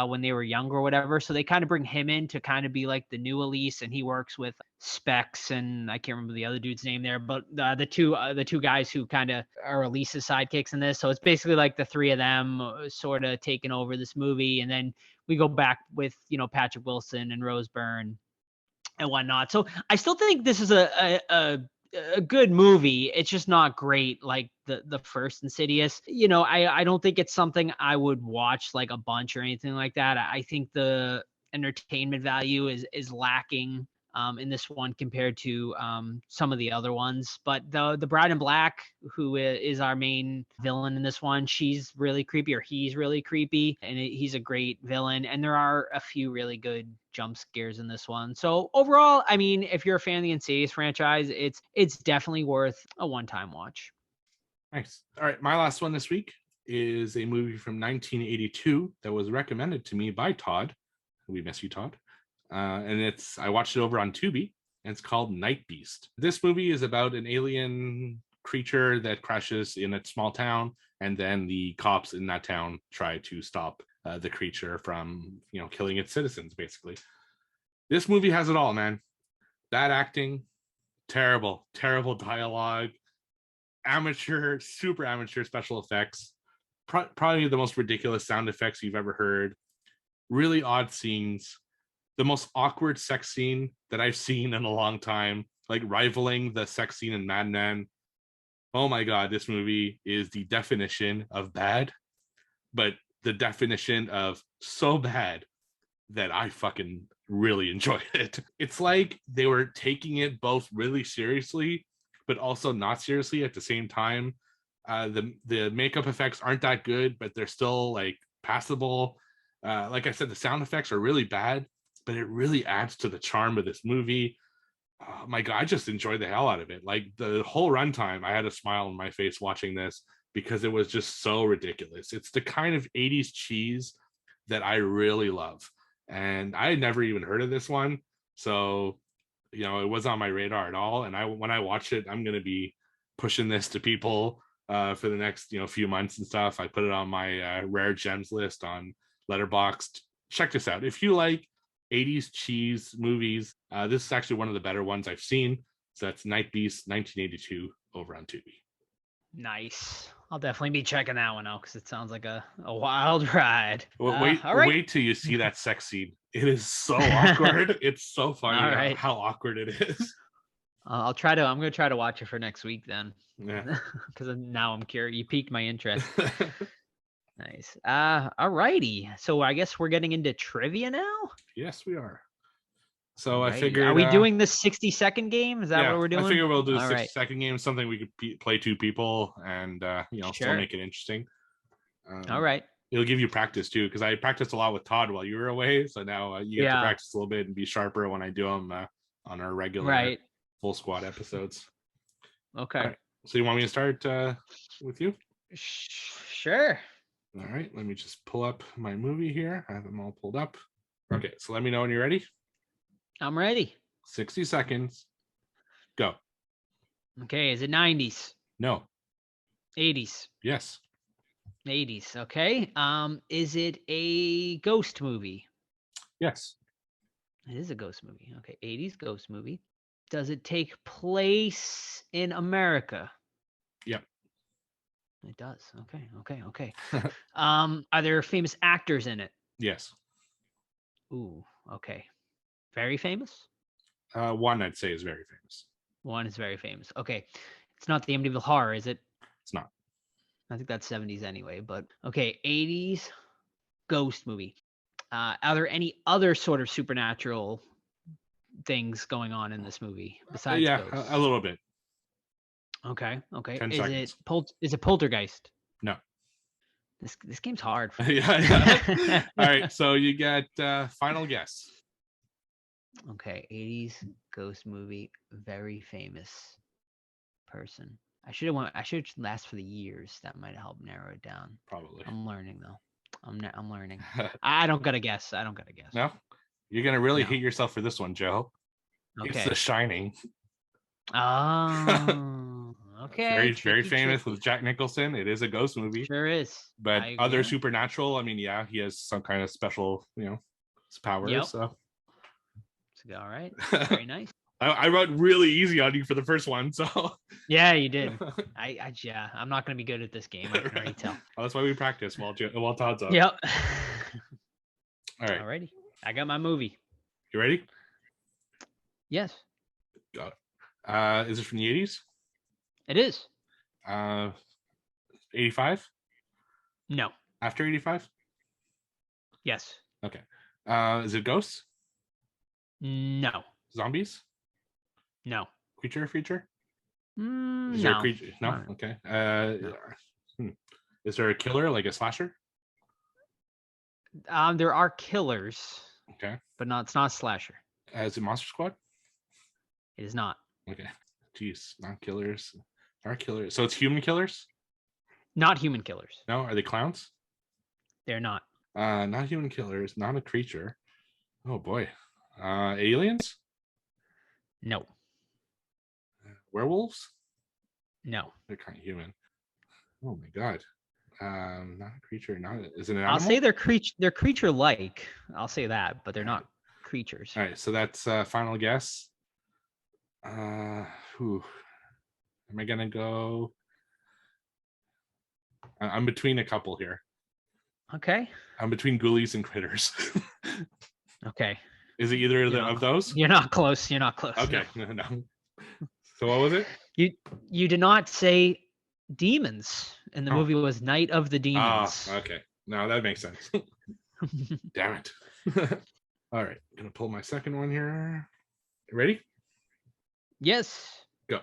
when they were younger or whatever. So they kind of bring him in to kind of be like the new Elise, and he works with Specs, and I can't remember the other dude's name there, but the two guys who kind of are Elise's sidekicks in this. So it's basically like the three of them sort of taking over this movie, and then we go back with Patrick Wilson and Rose Byrne and whatnot. So I still think this is a good movie. It's just not great like the first Insidious. I don't think it's something I would watch like a bunch or anything like that. I think the entertainment value is lacking in this one compared to some of the other ones. But the Bride in Black, who is our main villain in this one, she's really creepy, or he's really creepy, and he's a great villain. And there are a few really good jump scares in this one. So overall, I mean, if you're a fan of the Insidious franchise, it's definitely worth a one-time watch. Nice. All right, my last one this week is a movie from 1982 that was recommended to me by Todd. We miss you, Todd. And I watched it over on Tubi, and it's called Night Beast. This movie is about an alien creature that crashes in a small town, and then the cops in that town try to stop the creature from, killing its citizens, basically. This movie has it all, man. Bad acting, terrible dialogue, super amateur special effects, probably the most ridiculous sound effects you've ever heard, really odd scenes, the most awkward sex scene that I've seen in a long time, like rivaling the sex scene in Mad Men. Oh my God, this movie is the definition of bad, but the definition of so bad that I fucking really enjoyed it. It's like they were taking it both really seriously, but also not seriously at the same time. The makeup effects aren't that good, but they're still like passable. Like I said, the sound effects are really bad, but it really adds to the charm of this movie. Oh my God, I just enjoyed the hell out of it. Like the whole runtime, I had a smile on my face watching this because it was just so ridiculous. It's the kind of 80s cheese that I really love. And I had never even heard of this one. So, it was on my radar at all. And when I watch it, I'm going to be pushing this to people for the next, few months and stuff. I put it on my rare gems list on Letterboxd. Check this out. If you like 80s cheese movies, this is actually one of the better ones I've seen. So that's Night Beast 1982 over on Tubi. Nice. I'll definitely be checking that one out because it sounds like a wild ride. Wait till you see that sex scene. It is so awkward. It's so funny how awkward it is. I'm going to try to watch it for next week then. Yeah. Because now I'm curious. You piqued my interest. Nice. All righty. So I guess we're getting into trivia now? Yes, we are. So Alrighty. I figured... Are we doing this 60-second game? Is that what we're doing? I figure we'll do a 60-second game, something we could play two people and, still make it interesting. All right. It'll give you practice, too, because I practiced a lot with Todd while you were away. So now you get to practice a little bit and be sharper when I do them on our regular full squad episodes. Okay. Right. So you want me to start with you? Sure. All right. Let me just pull up my movie here. I have them all pulled up. Okay. So let me know when you're ready. I'm ready. 60 seconds. Go. Okay. Is it 90s? No. 80s? Yes. 80s. Okay. Is it a ghost movie? Yes. It is a ghost movie. Okay. 80s ghost movie. Does it take place in America? Yep. It does. Okay. Are there famous actors in it? Yes. Ooh, okay. Very famous? One I'd say is very famous. One is very famous. Okay. It's not the Amityville Horror, is it? It's not. I think that's 70s anyway, but okay. 80s ghost movie. Are there any other sort of supernatural things going on in this movie besides ghosts? A little bit. Okay. 10 seconds. Is it Poltergeist? No. This game's hard. Yeah. All right. So you get final guess. Okay. 80s ghost movie. Very famous person. I should last for the years. That might help narrow it down. Probably. I'm learning though. I'm learning. I don't gotta guess. No. You're gonna really hate yourself for this one, Joe. Okay. It's The Shining. Oh, okay. Very famous with Jack Nicholson. It is a ghost movie. Sure is. But other supernatural, I mean, he has some kind of special, powers. Yep. So. All right. Very nice. I wrote really easy on you for the first one, so. Yeah, you did. I'm not going to be good at this game. I can already tell. Well, that's why we practice while Todd's up. Yep. All right. Alrighty. I got my movie. You ready? Yes. Got it. Is it from the 80s? It is. 85? No. After 85? Yes. Okay. Is it ghosts? No. Zombies? No. Creature? Is there a creature? No? Okay. Is there a killer, like a slasher? There are killers. Okay. But it's not a slasher. Is it Monster Squad? It is not. Okay. Jeez, not killers. Are killers. So it's human killers? Not human killers. No, are they clowns? They're not. Not human killers, not a creature. Oh boy. Aliens? No. Werewolves? No. They're kind of human. Oh my god. Not a creature. Not is it an animal? I'll say they're creature-like. I'll say that, but they're not creatures. All right, so that's final guess. Who am I gonna go? I'm between a couple here. Okay. I'm between ghoulies and critters. Okay. Is it either of those? You're not close. You're not close. Okay. No. So what was it? You did not say demons, and the movie was Night of the Demons. Oh, okay. No, that makes sense. Damn it. All right, I'm gonna pull my second one here. You ready? Yes. Go.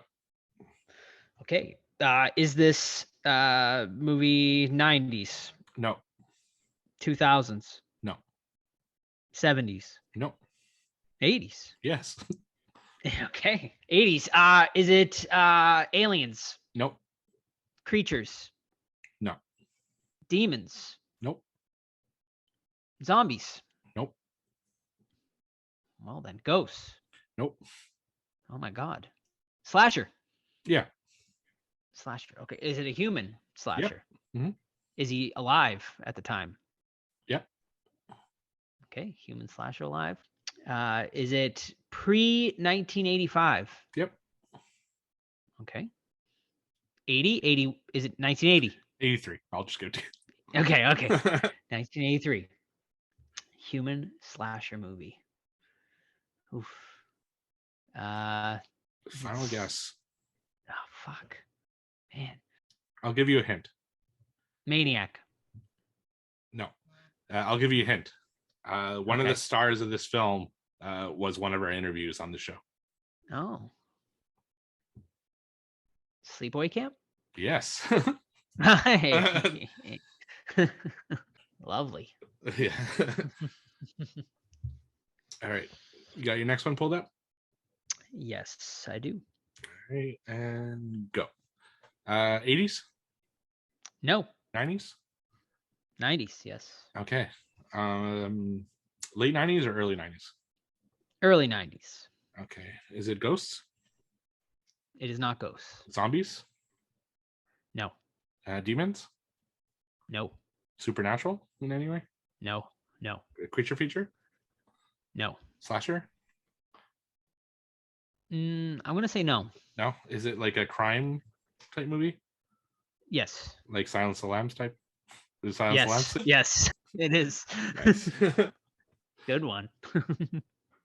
Okay. Is this movie 90s? No. 2000s? No. 70s? No. 80s? Yes. Okay. 80s. Is it aliens? Nope. Creatures? No. Demons? Nope. Zombies? Nope. Well then, ghosts? Nope. Oh my god. Slasher? Yeah. Slasher. Okay. Is it a human slasher? Yep. Mhm. Is he alive at the time? Yep. Okay. Human slasher alive. Is it pre-1985? Yep. Okay. 80? Is it 1980? 83. I'll just go to. Okay. 1983. Human slasher movie. Oof. Final guess. Oh, fuck. Man. I'll give you a hint. Maniac. No. I'll give you a hint. One of the stars of this film was one of our interviews on the show. Oh. Sleepaway Camp? Yes. Hey. Lovely. Yeah. All right. You got your next one pulled up? Yes, I do. All right. And go. 80s? No. 90s? 90s, yes. Okay. Late 90s or early 90s? Early 90s. Okay. Is it ghosts? It is not ghosts. Zombies? No. Demons? No. Supernatural in any way? No. A creature feature? No. Slasher? I'm going to say no. No. Is it like a crime type movie? Yes. Like Silence of the Lambs type? Is it Silence of the Lambs? Yes, it is. Nice. Good one.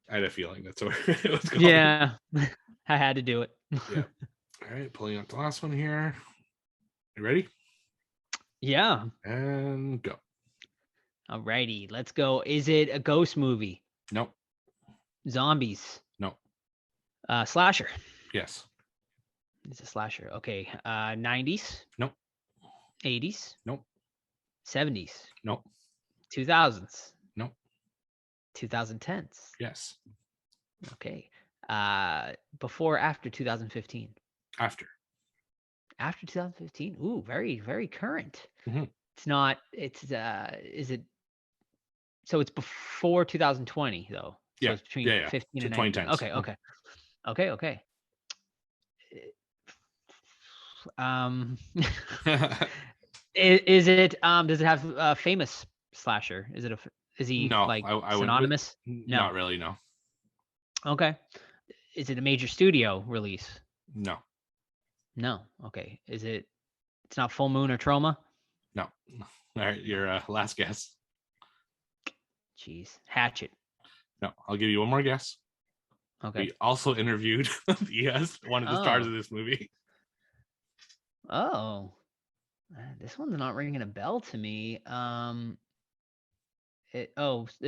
I had a feeling that's where it was going. Yeah. I had to do it. Yeah. All right. Pulling up the last one here. You ready? Yeah. And go. Alrighty, let's go. Is it a ghost movie? Nope. Zombies? No. Slasher? Yes. It's a slasher. Okay. 90s? Nope. 80s? Nope. 70s? Nope. 2000s? Nope. 2010s? Yes. Okay. Before or after 2015? After. After 2015? Ooh, very, very current. Mhm. It's not, is it, so it's before 2020 though? So Yeah. it's between Yeah. 15 To and 19. 2010s. Okay. Is it, does it have a famous slasher? Is he No, like I synonymous? No. Not really, no. Okay. Is it a major studio release? No. No. Okay. It's not Full Moon or Trauma? No. All right, your last guess. Jeez. Hatchet. No, I'll give you one more guess. Okay. We also interviewed one of the stars of this movie. Oh. This one's not ringing a bell to me. The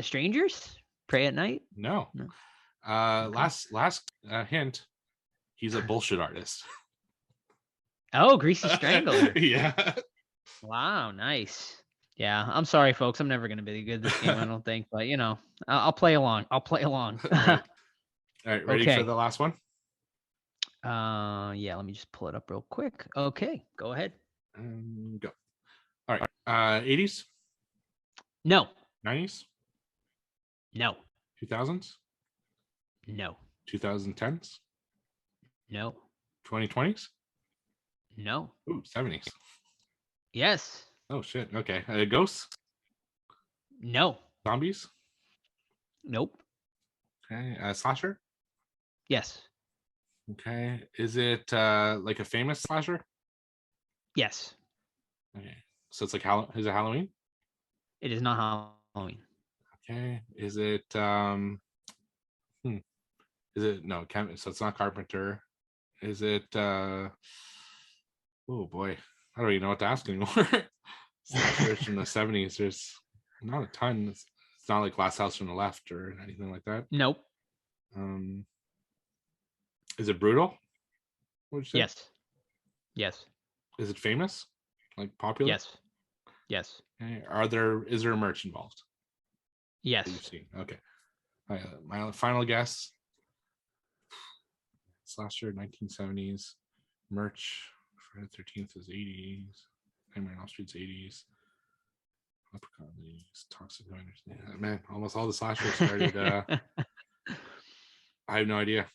Strangers? Pray at Night? No. No. Okay. Last hint. He's a bullshit artist. Oh, Greasy Strangler. Yeah. Wow, nice. Yeah, I'm sorry, folks. I'm never going to be good at this game, I don't think. But, I'll play along. All right, ready for the last one? Yeah, let me just pull it up real quick. Okay, go ahead. And go. All right. 80s? No. 90s? No. 2000s? No. 2010s? No. 2020s? No. Ooh, 70s. Yes. Oh shit. Okay. Ghosts? No. Zombies? Nope. Okay. Slasher? Yes. Okay. Is it like a famous slasher? Yes. Okay. So it's like is it Halloween? It is not Halloween. Okay. Is it is it no, so it's not Carpenter. Is it oh boy. I don't even know what to ask anymore. Slashers from the 70s. There's not a ton. It's not like Last House from the Left or anything like that. Nope. Is it brutal? What would you say? Yes. Yes. Is it famous? Like popular? Yes. Yes. Okay. Is there merch involved? Yes. That you've seen? Okay. My final guess. Slasher 1970s. Merch. Friday the 13th is 80s. Nightmare on Elm Street's 80s. Leprechaun 80s. Toxic Miners. Yeah, man, almost all the slashers started. I have no idea.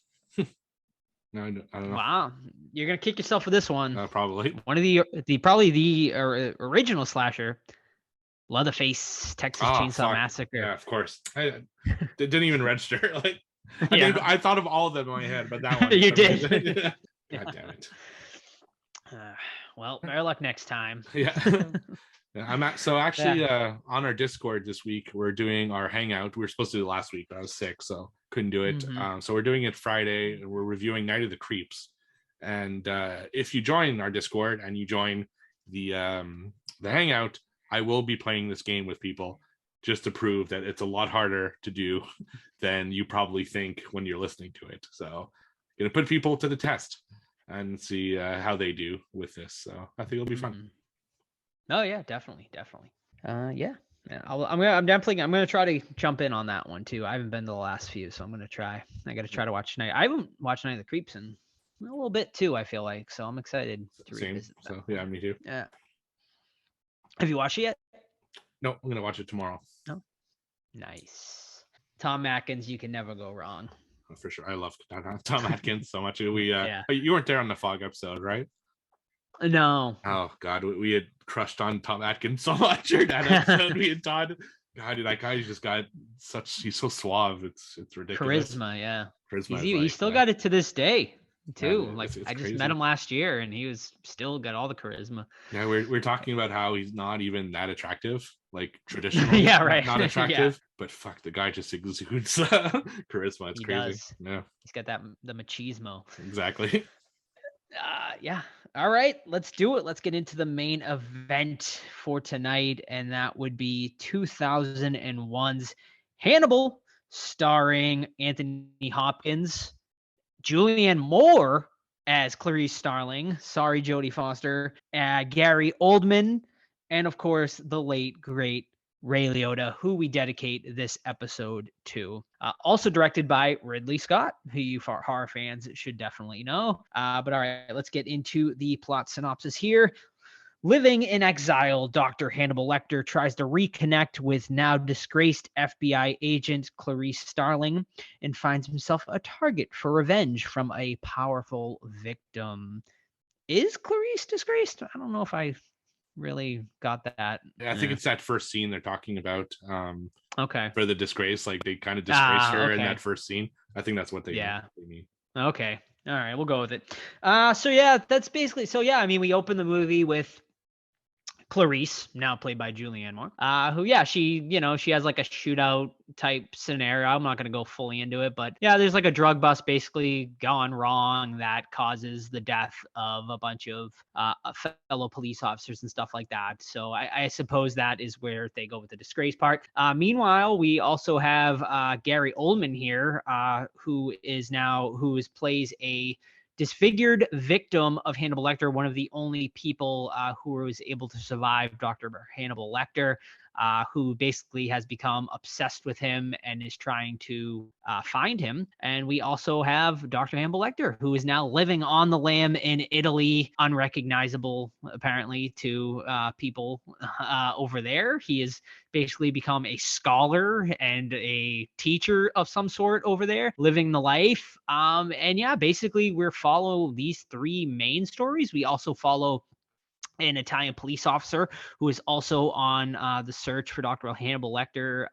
No, I don't know. Wow, you're gonna kick yourself for this one. Probably one of the original slasher, Leatherface, Texas Chainsaw Massacre. Yeah, of course. It didn't even register. Like, I thought of all of them in my head, but that one. You did. God damn it. Well, better luck next time. Yeah. On our Discord this week, we're doing our hangout. We were supposed to do it last week, but I was sick, so couldn't do it. Mm-hmm. So we're doing it Friday, and we're reviewing Night of the Creeps. And if you join our Discord and you join the hangout, I will be playing this game with people just to prove that it's a lot harder to do than you probably think when you're listening to it. So gonna put people to the test and see how they do with this. So I think it'll be fun. Oh yeah, definitely. Yeah. I'm gonna try to jump in on that one too. I haven't been to the last few, so I'm gonna try. I gotta try to watch tonight. I haven't watched Night of the Creeps in a little bit too, I feel like, so I'm excited to revisit that. So yeah, me too. Yeah. Have you watched it yet? No, I'm gonna watch it tomorrow. No. Nice. Tom Atkins, you can never go wrong. Oh, for sure. I love Tom Atkins so much. You weren't there on the Fog episode, right? No. Oh God, we had crushed on Tom Atkins so much during that episode. We had thought, God, dude, that guy just got he's so suave. It's ridiculous. Charisma, yeah. Charisma. He's still got it to this day too. Yeah, like it's I just crazy. met him last year, and he was still got all the charisma. Yeah, we're talking about how he's not even that attractive, like traditionally. Yeah, right. Not attractive, Yeah. But fuck, the guy just exudes charisma. It's He crazy. does. Yeah, He's got the machismo. exactly. Yeah. All right, let's do it. Let's get into the main event for tonight, and that would be 2001's Hannibal, starring Anthony Hopkins, Julianne Moore as Clarice Starling, sorry Jodie Foster, Gary Oldman, and of course the late great Ray Liotta, who we dedicate this episode to. Also directed by Ridley Scott, who you horror fans should definitely know. But all right, let's get into the plot synopsis here. Living in exile, Dr. Hannibal Lecter tries to reconnect with now disgraced FBI agent Clarice Starling and finds himself a target for revenge from a powerful victim. Is Clarice disgraced? I don't know if I really got that. I think it's that first scene they're talking about. Okay. For the disgrace, like they kind of disgrace her in okay. that first scene. I think that's what they mean. Okay. All right, we'll go with it. So yeah, that's basically. So yeah, I mean, we open the movie with Clarice, now played by Julianne Moore, who, yeah, she has like a shootout type scenario. I'm not going to go fully into it, but yeah, there's like a drug bust basically gone wrong that causes the death of a bunch of fellow police officers and stuff like that. So I suppose that is where they go with the disgrace part. Meanwhile, we also have Gary Oldman here, who plays a disfigured victim of Hannibal Lecter, one of the only people who was able to survive Dr. Hannibal Lecter. who basically has become obsessed with him and is trying to find him. And we also have Dr. Hannibal Lecter, who is now living on the lam in Italy, unrecognizable apparently to people over there. He has basically become a scholar and a teacher of some sort over there, living the life. And yeah, basically we follow these three main stories. We also follow an Italian police officer who is also on the search for Dr. Hannibal Lecter,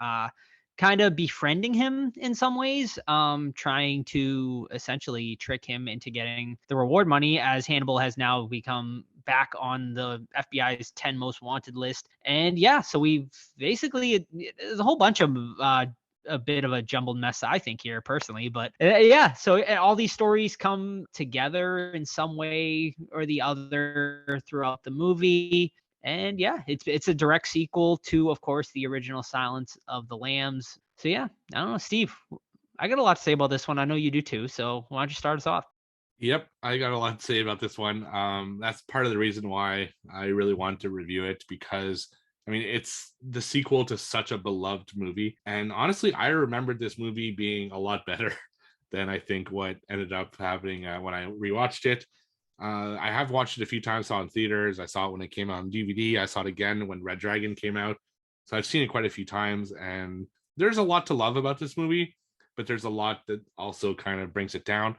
kind of befriending him in some ways, trying to essentially trick him into getting the reward money, as Hannibal has now become back on the FBI's 10 most wanted list. And yeah, so we've basically, there's a whole bunch of a bit of a jumbled mess, I think, here personally. But yeah, so all these stories come together in some way or the other throughout the movie. And yeah, it's a direct sequel to, of course, the original Silence of the Lambs. So yeah, I don't know, Steve, I got a lot to say about this one. I know you do too. So why don't you start us off? Yep, I got a lot to say about this one. That's part of the reason why I really wanted to review it, because I mean, it's the sequel to such a beloved movie. And honestly, I remembered this movie being a lot better than I think what ended up happening when I rewatched it. I have watched it a few times, saw it in theaters. I saw it when it came out on DVD. I saw it again when Red Dragon came out. So I've seen it quite a few times. And there's a lot to love about this movie, but there's a lot that also kind of brings it down.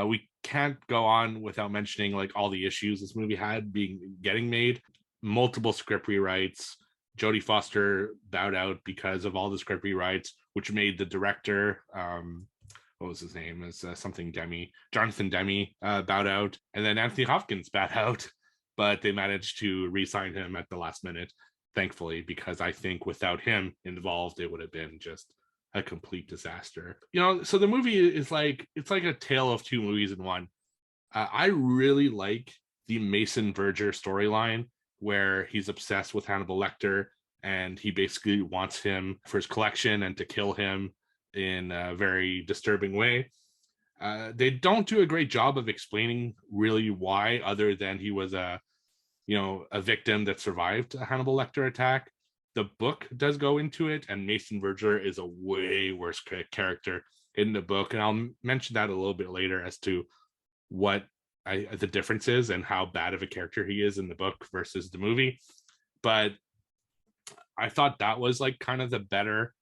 We can't go on without mentioning like all the issues this movie had getting made. Multiple script rewrites. Jodie Foster bowed out because of all the script rewrites, which made the director, what was his name? It's something Demme, Jonathan Demme, bowed out, and then Anthony Hopkins bowed out, but they managed to re-sign him at the last minute, thankfully, because I think without him involved, it would have been just a complete disaster. You know, so the movie is like, it's like a tale of two movies in one. I really like the Mason Verger storyline, where he's obsessed with Hannibal Lecter and he basically wants him for his collection and to kill him in a very disturbing way. They don't do a great job of explaining really why, other than he was a victim that survived a Hannibal Lecter attack. The book does go into it, and Mason Verger is a way worse character in the book, and I'll mention that a little bit later as to what the difference is and how bad of a character he is in the book versus the movie. But I thought that was like kind of the better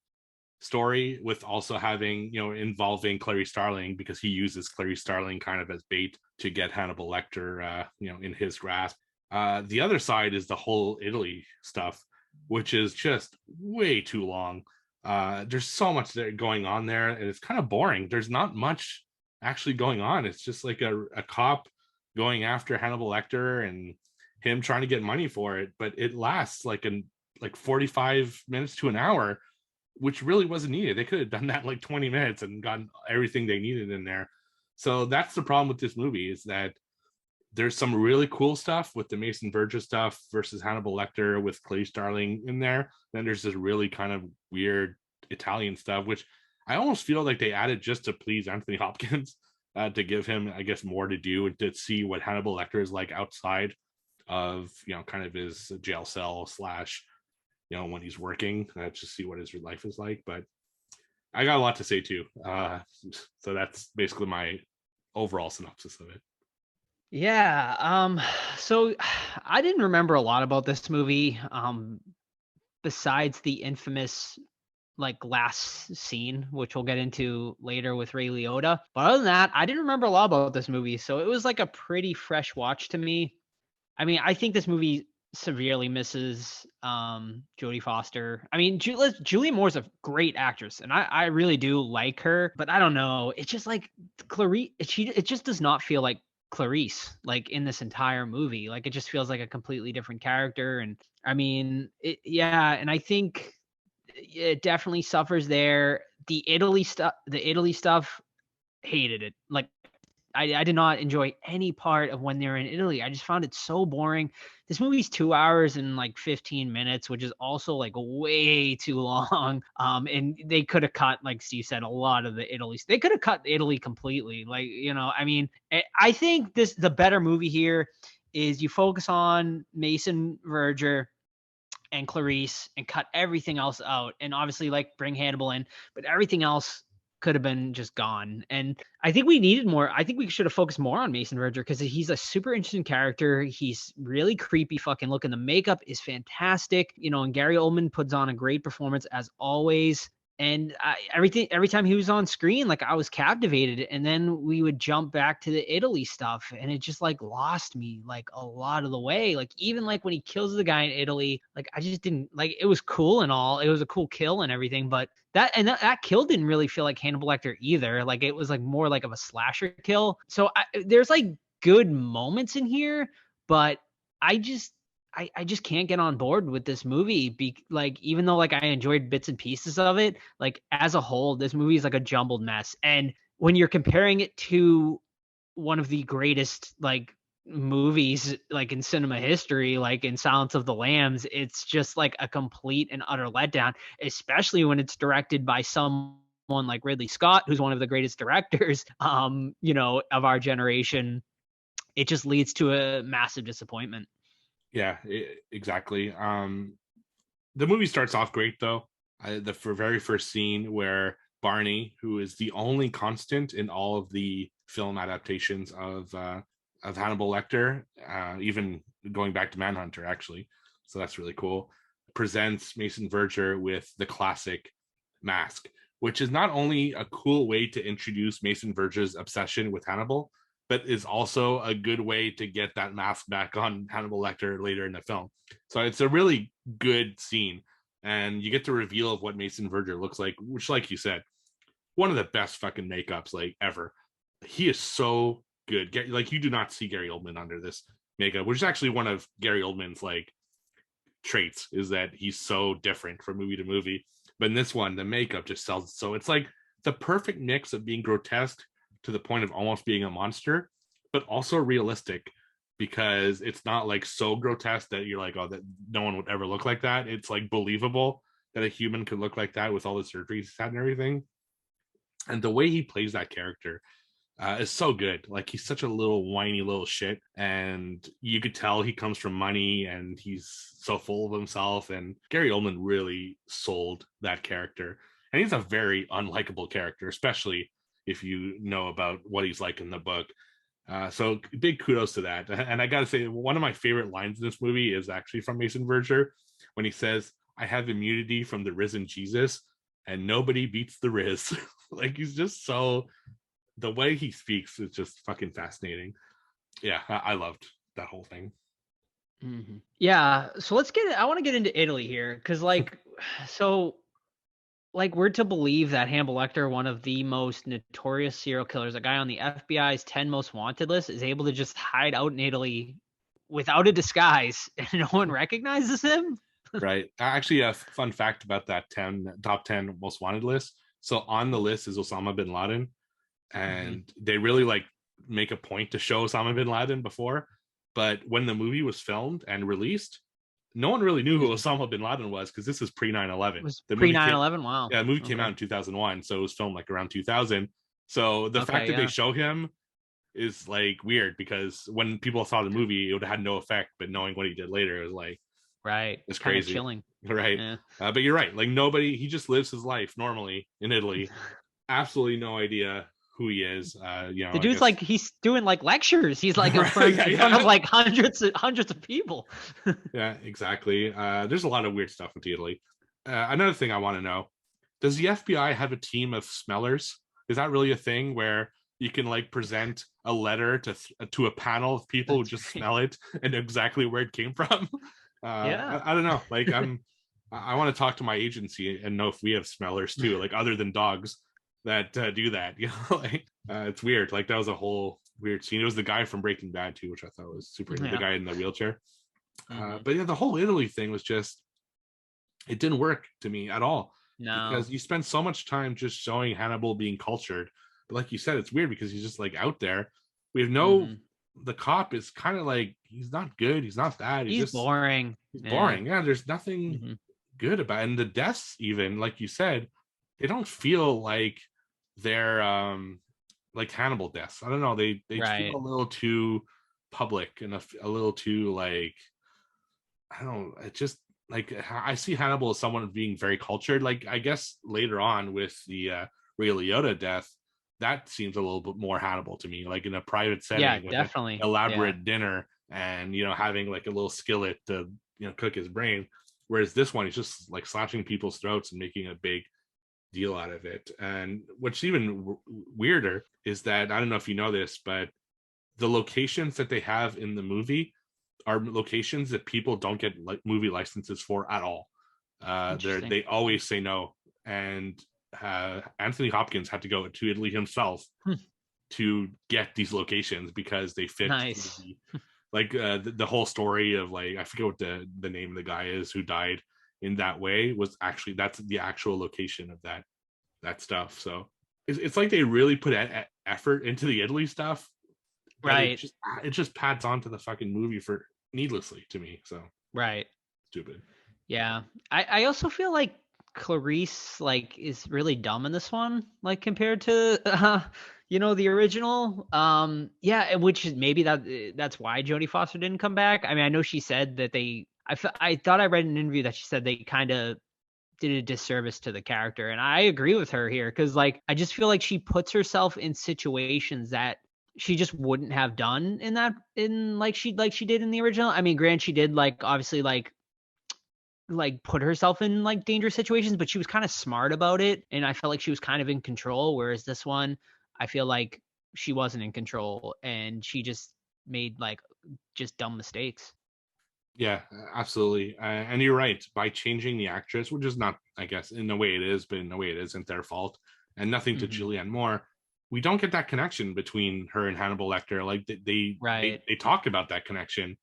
story, with also having, involving Clarice Starling, because he uses Clarice Starling kind of as bait to get Hannibal Lecter, in his grasp. The other side is the whole Italy stuff, which is just way too long. There's so much going on there, and it's kind of boring. There's not much actually going on. It's just like a cop going after Hannibal Lecter and him trying to get money for it, but it lasts like 45 minutes to an hour, which really wasn't needed. They could have done that in like 20 minutes and gotten everything they needed in there. So that's the problem with this movie, is that there's some really cool stuff with the Mason Verger stuff versus Hannibal Lecter with Clarice Starling in there. Then there's this really kind of weird Italian stuff, which I almost feel like they added just to please Anthony Hopkins, to give him, I guess, more to do and to see what Hannibal Lecter is like outside of, kind of his jail cell / when he's working, to see what his life is like. But I got a lot to say too. So that's basically my overall synopsis of it. Yeah. So I didn't remember a lot about this movie, besides the infamous like last scene, which we'll get into later with Ray Liotta. But other than that, I didn't remember a lot about this movie. So it was like a pretty fresh watch to me. I mean, I think this movie severely misses Jodie Foster. I mean, Julie Moore's a great actress, and I really do like her, but I don't know. It's just like Clarice, it just does not feel like Clarice, like in this entire movie. Like it just feels like a completely different character. And I mean, and I think it definitely suffers there. The Italy stuff, hated it. Like I did not enjoy any part of when they were in Italy. I just found it so boring. This movie's 2 hours and like 15 minutes, which is also like way too long. And they could have cut, like Steve said, a lot of the Italy. They could have cut Italy completely. Like, I mean, I think the better movie here is you focus on Mason Verger and Clarice and cut everything else out, and obviously like bring Hannibal in, but everything else could have been just gone. And I think we needed more. I think we should have focused more on Mason Verger because he's a super interesting character. He's really creepy fucking looking. The makeup is fantastic, and Gary Oldman puts on a great performance as always. And every time he was on screen, like I was captivated. And then we would jump back to the Italy stuff, and it just like lost me like a lot of the way. Like even like when he kills the guy in Italy, like I just didn't like. It was cool and all. It was a cool kill and everything, but that kill didn't really feel like Hannibal Lecter either. Like it was like more like of a slasher kill. So there's like good moments in here, but I just can't get on board with this movie. Like, even though like I enjoyed bits and pieces of it, like as a whole, this movie is like a jumbled mess. And when you're comparing it to one of the greatest like movies like in cinema history, like in Silence of the Lambs, it's just like a complete and utter letdown, especially when it's directed by someone like Ridley Scott, who's one of the greatest directors, of our generation. It just leads to a massive disappointment. Yeah, exactly. The movie starts off great though. The very first scene where Barney, who is the only constant in all of the film adaptations of Hannibal Lecter, even going back to Manhunter, actually, so that's really cool, presents Mason Verger with the classic mask, which is not only a cool way to introduce Mason Verger's obsession with Hannibal, but is also a good way to get that mask back on Hannibal Lecter later in the film. So it's a really good scene. And you get the reveal of what Mason Verger looks like, which, like you said, one of the best fucking makeups like ever. He is so good. Like, you do not see Gary Oldman under this makeup, which is actually one of Gary Oldman's like traits, is that he's so different from movie to movie. But in this one, the makeup just sells it. So it's like the perfect mix of being grotesque to the point of almost being a monster, but also realistic, because it's not like so grotesque that you're like, oh, that no one would ever look like that. It's like believable that a human could look like that with all the surgeries he's had and everything. And the way he plays that character is so good. Like, he's such a little whiny little shit, and you could tell he comes from money and he's so full of himself. And Gary Oldman really sold that character. And he's a very unlikable character, especially if you know about what he's like in the book. So big kudos to that. And I gotta say, one of my favorite lines in this movie is actually from Mason Verger, when he says, "I have immunity from the risen Jesus, and nobody beats the Riz." Like, he's just so, the way he speaks is just fucking fascinating. Yeah, I loved that whole thing. Mm-hmm. Yeah, so I want to get into Italy here, because we're to believe that Hannibal Lecter, one of the most notorious serial killers, a guy on the FBI's 10 most wanted list, is able to just hide out in Italy without a disguise and no one recognizes him? Right. Actually, a fun fact about that top 10 most wanted list. So on the list is Osama bin Laden, and they really like make a point to show Osama bin Laden before. But when the movie was filmed and released, no one really knew who Osama bin Laden was, because this is pre 9/11. It was pre 9/11. Wow. Yeah, the movie came out in 2001, so it was filmed like around 2000. So the fact that they show him is like weird, because when people saw the movie, it would have had no effect. But knowing what he did later, it was like, right, it's crazy, chilling. Right. Yeah. But you're right. Like, he just lives his life normally in Italy. Absolutely no idea who he is. The dude's like, he's doing like lectures. He's like in front of like hundreds of people. Yeah, exactly. There's a lot of weird stuff with Italy. Another thing I want to know: does the FBI have a team of smellers? Is that really a thing where you can like present a letter to a panel of people who just smell it and know exactly where it came from? Yeah, I don't know. Like, I want to talk to my agency and know if we have smellers too, like other than dogs that do that. Like, it's weird. Like, that was a whole weird scene. It was the guy from Breaking Bad too, which I thought was super. The guy in the wheelchair. But yeah, the whole Italy thing was just, it didn't work to me at all. No, because you spend so much time just showing Hannibal being cultured, but like you said, it's weird because he's just like out there. We have no. The cop is kind of like, he's not good, he's not bad, he's just boring. He's boring. Yeah, there's nothing good about it. And the deaths, even like you said, they don't feel like they're like Hannibal deaths. I don't know, they feel a little too public and a little too like, I don't know, it just like I see Hannibal as someone being very cultured. Like I guess later on with the Ray Liotta death, that seems a little bit more Hannibal to me, like in a private Yeah, setting with an definitely. elaborate dinner and having like a little skillet to cook his brain. Whereas this one, he's just like slashing people's throats and making a big deal out of it. And what's even weirder is that, I don't know if you know this, but the locations that they have in the movie are locations that people don't get movie licenses for at all. They always say no. And Anthony Hopkins had to go to Italy himself to get these locations because they fit nice. Like the whole story of, like, I forget what the name of the guy is who died in that way, was actually, that's the actual location of that stuff. So it's like they really put effort into the Italy stuff, right? It just pads onto the fucking movie for needlessly to me. So right, stupid. Yeah, I also feel like Clarice like is really dumb in this one, like compared to the original. Yeah, which is maybe that's why Jodie Foster didn't come back. I mean, I know she said that I thought I read in an interview that she said they kind of did a disservice to the character, and I agree with her here because like I just feel like she puts herself in situations that she just wouldn't have done in like she did in the original. I mean, granted, she did like obviously like put herself in like dangerous situations, but she was kind of smart about it, and I felt like she was kind of in control. Whereas this one, I feel like she wasn't in control, and she just made like just dumb mistakes. Yeah, absolutely. And you're right. By changing the actress, which is not, I guess, in a way it is, but in a way it isn't their fault, and nothing to Julianne Moore, we don't get that connection between her and Hannibal Lecter. Like they talk about that connection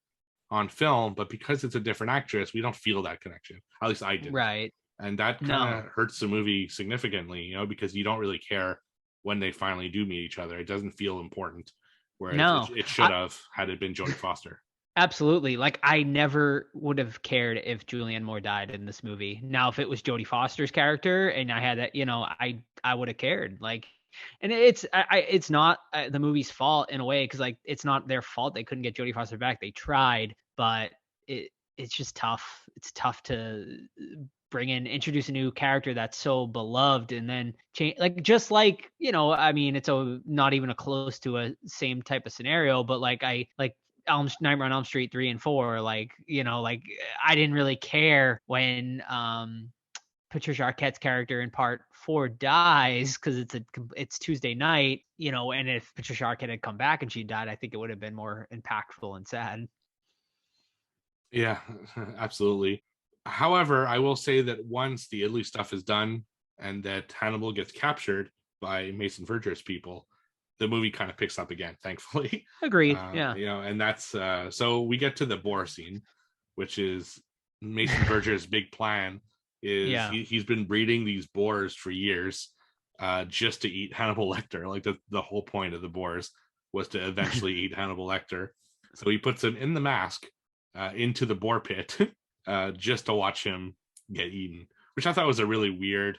on film, but because it's a different actress, we don't feel that connection. At least I didn't. Right. And that kind of hurts the movie significantly, because you don't really care when they finally do meet each other. It doesn't feel important, whereas it should have had it been Jodie Foster. Absolutely. Like I never would have cared if Julianne Moore died in this movie. Now, if it was Jodie Foster's character and I had that, I would have cared. Like, and it's not the movie's fault in a way because like it's not their fault they couldn't get Jodie Foster back. They tried, but it's just tough. It's tough to introduce a new character that's so beloved and then change, like just like I mean it's not even a close to a same type of scenario, but like Nightmare on Elm Street 3 and 4, like I didn't really care when Patricia Arquette's character in part 4 dies because it's Tuesday night, and if Patricia Arquette had come back and she died, I think it would have been more impactful and sad. Yeah, absolutely. However, I will say that once the Italy stuff is done and that Hannibal gets captured by Mason Verger's people, the movie kind of picks up again, thankfully. Agreed. Yeah. And that's so we get to the boar scene, which is Mason Verger's big plan. He's been breeding these boars for years, just to eat Hannibal Lecter. Like the whole point of the boars was to eventually eat Hannibal Lecter. So he puts him in the mask, into the boar pit, just to watch him get eaten, which I thought was a really weird,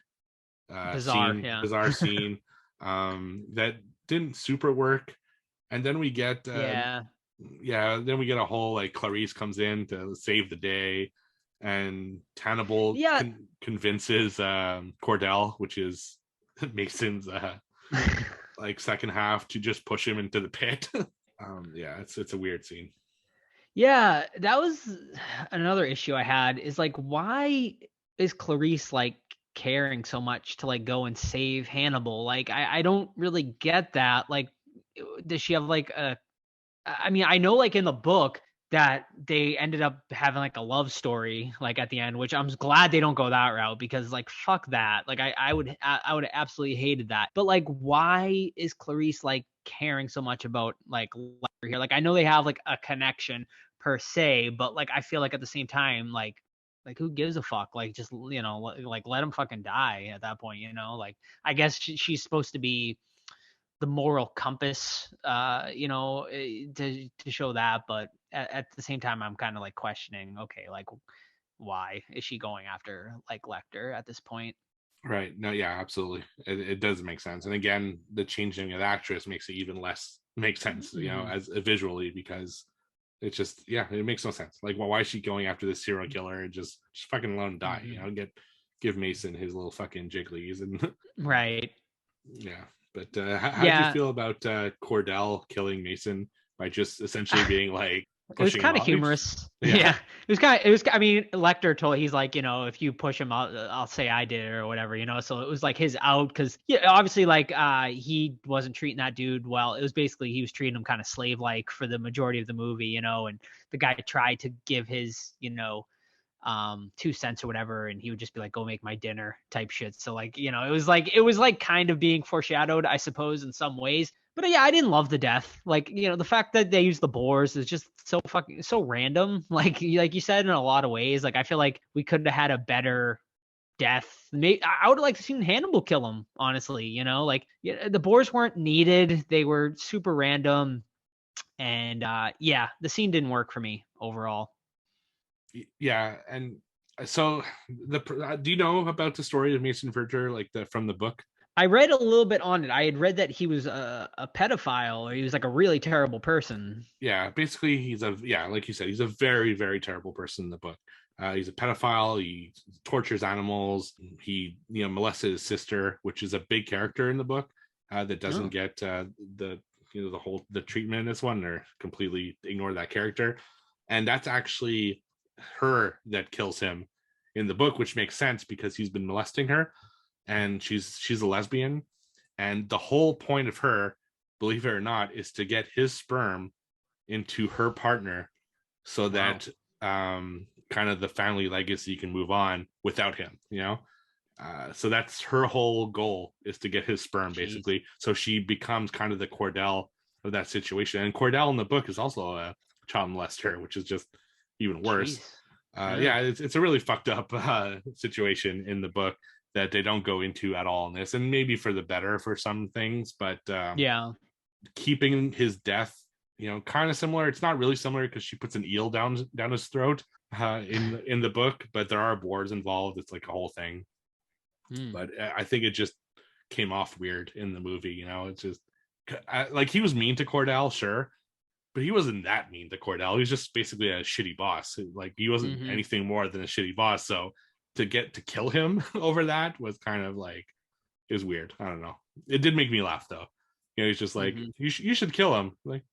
bizarre scene. That didn't super work. And then we get then we get a whole like Clarice comes in to save the day, and Hannibal convinces Cordell, which is Mason's like second half, to just push him into the pit. It's a weird scene. Yeah, that was another issue I had, is like, why is Clarice like caring so much to like go and save Hannibal? Like I don't really get that. Like, does she have like I mean, I know like in the book that they ended up having like a love story like at the end, which I'm glad they don't go that route, because like fuck that. Like I would have absolutely hated that. But like, why is Clarice like caring so much about like Lecter here? Like I know they have like a connection per se, but like I feel like at the same time, like who gives a fuck? Like just like let him fucking die at that point. Like I guess she's supposed to be the moral compass, to show that, but at the same time, I'm kind of like questioning, okay, like why is she going after like Lecter at this point? Right. No, yeah, absolutely. It does make sense. And again, the changing of the actress makes it even less make sense, as visually, because It's just, yeah, it makes no sense. Like, well, why is she going after this serial killer and just fucking let him die? You know, give Mason his little fucking jigglies and Right. yeah. But how did you Yeah. feel about Cordell killing Mason by just essentially being like It was pushing kind him of off? humorous. Yeah. It was, I mean, Lecter told, he's like, if you push him out, I'll say I did it or whatever, So it was like his out because, yeah, obviously, like, he wasn't treating that dude well. It was basically, he was treating him kind of slave-like for the majority of the movie, and the guy tried to give his, 2 cents or whatever, and he would just be like, go make my dinner type shit. So like, it was like kind of being foreshadowed, I suppose, in some ways. But yeah, I didn't love the death. Like, the fact that they use the boars is just so random. Like you said, in a lot of ways. Like, I feel like we could have had a better death. I would have liked to seen Hannibal kill him, honestly. Like, the boars weren't needed. They were super random. And yeah, the scene didn't work for me overall. Yeah, and so do you know about the story of Mason Verger, like from the book? I read a little bit on it. I had read that he was a pedophile, or he was like a really terrible person. Yeah, basically like you said, he's a very, very terrible person in the book. He's a pedophile. He tortures animals. He molested his sister, which is a big character in the book that doesn't get the treatment in this one, or completely ignore that character. And that's actually her that kills him in the book, which makes sense because he's been molesting her, and she's a lesbian, and the whole point of her, believe it or not, is to get his sperm into her partner so that kind of the family legacy can move on without him, so that's her whole goal, is to get his sperm. Jeez. Basically, so she becomes kind of the Cordell of that situation. And Cordell in the book is also a child molester, which is just even worse. Yeah, it's a really fucked up situation in the book that they don't go into at all in this, and maybe for the better for some things, but yeah, keeping his death, kind of similar. It's not really similar because she puts an eel down his throat in the book, but there are boars involved. It's like a whole thing. But I think it just came off weird in the movie. It's just like, he was mean to Cordell, sure, but he wasn't that mean to Cordell. He was just basically a shitty boss. Like, he wasn't anything more than a shitty boss. So to kill him over that was kind of like, it was weird. I don't know. It did make me laugh though. He's just like, you should kill him. Like,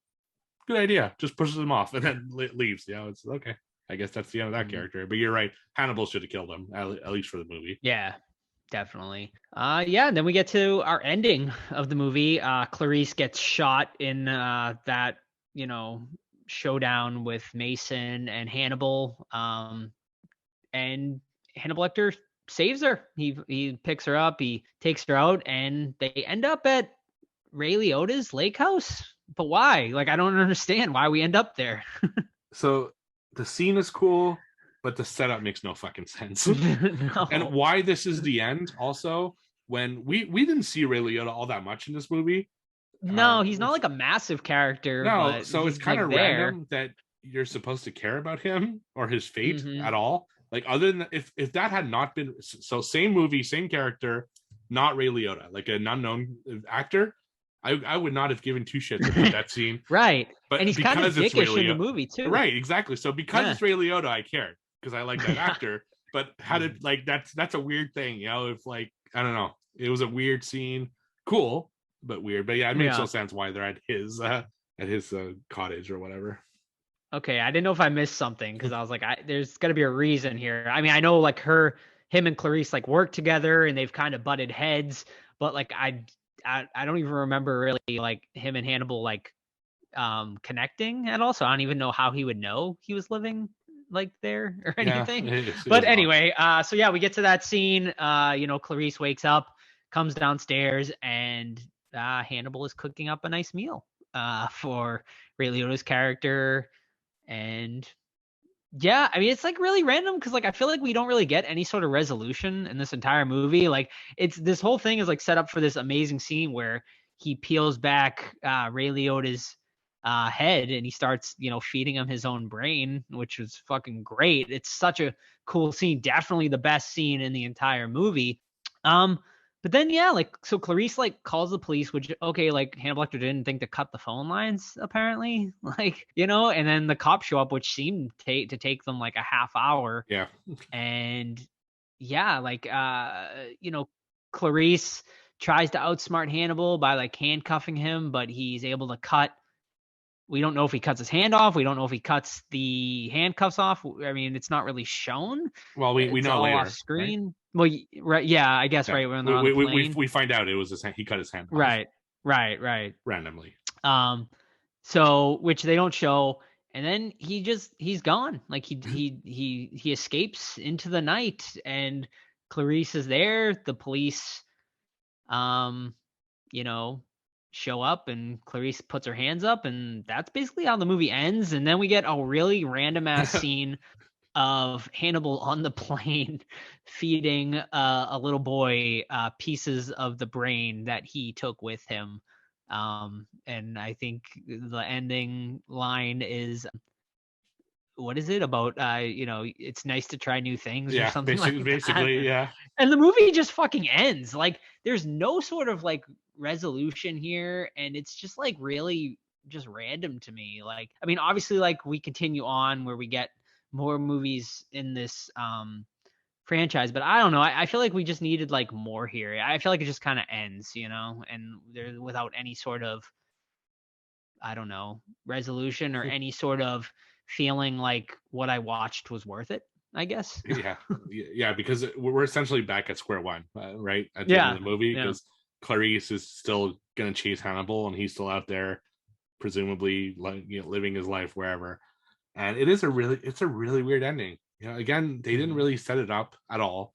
good idea. Just pushes him off and then leaves. It's okay. I guess that's the end of that character. But you're right. Hannibal should have killed him, at least for the movie. Yeah, definitely. Yeah, and then we get to our ending of the movie. Clarice gets shot in that, showdown with Mason and Hannibal. And Hannibal Lecter saves her. He picks her up, he takes her out, and they end up at Ray Liotta's lake house. But why? Like, I don't understand why we end up there. So the scene is cool, but the setup makes no fucking sense. No. And why this is the end also, when we didn't see Ray Liotta all that much in this movie. No, he's not like a massive character. No, but so it's kind of random that you're supposed to care about him or his fate at all. Like, other than if that had not been, so same movie, same character, not Ray Liotta, like an unknown actor, I would not have given two shits about that scene. Right. But and he's kind of dickish in the movie too. Right, exactly. So because it's Ray Liotta, I cared because I like that actor. But how did, like, that's a weird thing, if, like, I don't know, it was a weird scene. Cool, but weird. But yeah, it makes no sense why they're at his cottage or whatever. Okay, I didn't know if I missed something, because I was like, there's got to be a reason here. I mean, I know, like, him and Clarice, like, work together and they've kind of butted heads, but, like, I don't even remember really, like, him and Hannibal, like, connecting at all. So I don't even know how he would know he was living, like, there or anything. But anyway, so yeah, we get to that scene. Clarice wakes up, comes downstairs, and Hannibal is cooking up a nice meal for Ray Liotta's character. And yeah, I mean, it's like really random because, like, I feel like we don't really get any sort of resolution in this entire movie. Like, it's this whole thing is like set up for this amazing scene where he peels back Ray Liotta's head and he starts, feeding him his own brain, which was fucking great. It's such a cool scene. Definitely the best scene in the entire movie. But But then, yeah, like, so Clarice, like, calls the police, which, okay, like, Hannibal Lecter didn't think to cut the phone lines, apparently. Like, you know, and then the cops show up, which seemed to take them, like, a half hour. Yeah. And, yeah, like, you know, Clarice tries to outsmart Hannibal by, like, handcuffing him, but he's able to cut. We don't know if he cuts his hand off. We don't know if he cuts the handcuffs off. I mean, it's not really shown. Well, we It's know all later, off screen. Right? Well, right. Yeah, I guess, yeah. right when they're on the plane. We find out it was his hand. He cut his hand off. Right. Randomly. So which they don't show, and then he's gone. Like he escapes into the night, and Clarice is there. The police, you know, show up, and Clarice puts her hands up, and that's basically how the movie ends. And then we get a really random ass scene of Hannibal on the plane feeding a little boy pieces of the brain that he took with him. And I think the ending line is, what is it about? You know, it's nice to try new things, or something like that. Basically, yeah. And the movie just fucking ends. Like, there's no sort of like resolution here, and it's just like really just random to me. Like, I mean, obviously, like, we continue on where we get more movies in this franchise, but I don't know. I feel like we just needed like more here. I feel like it just kind of ends, you know, and there without any sort of, I don't know, resolution or any sort of feeling like what I watched was worth it, I guess. Yeah, because we're essentially back at square one, right? At the end of the movie, because Clarice is still gonna chase Hannibal, and he's still out there, presumably, like, you know, living his life wherever. And it's a really weird ending. You know, again, they didn't really set it up at all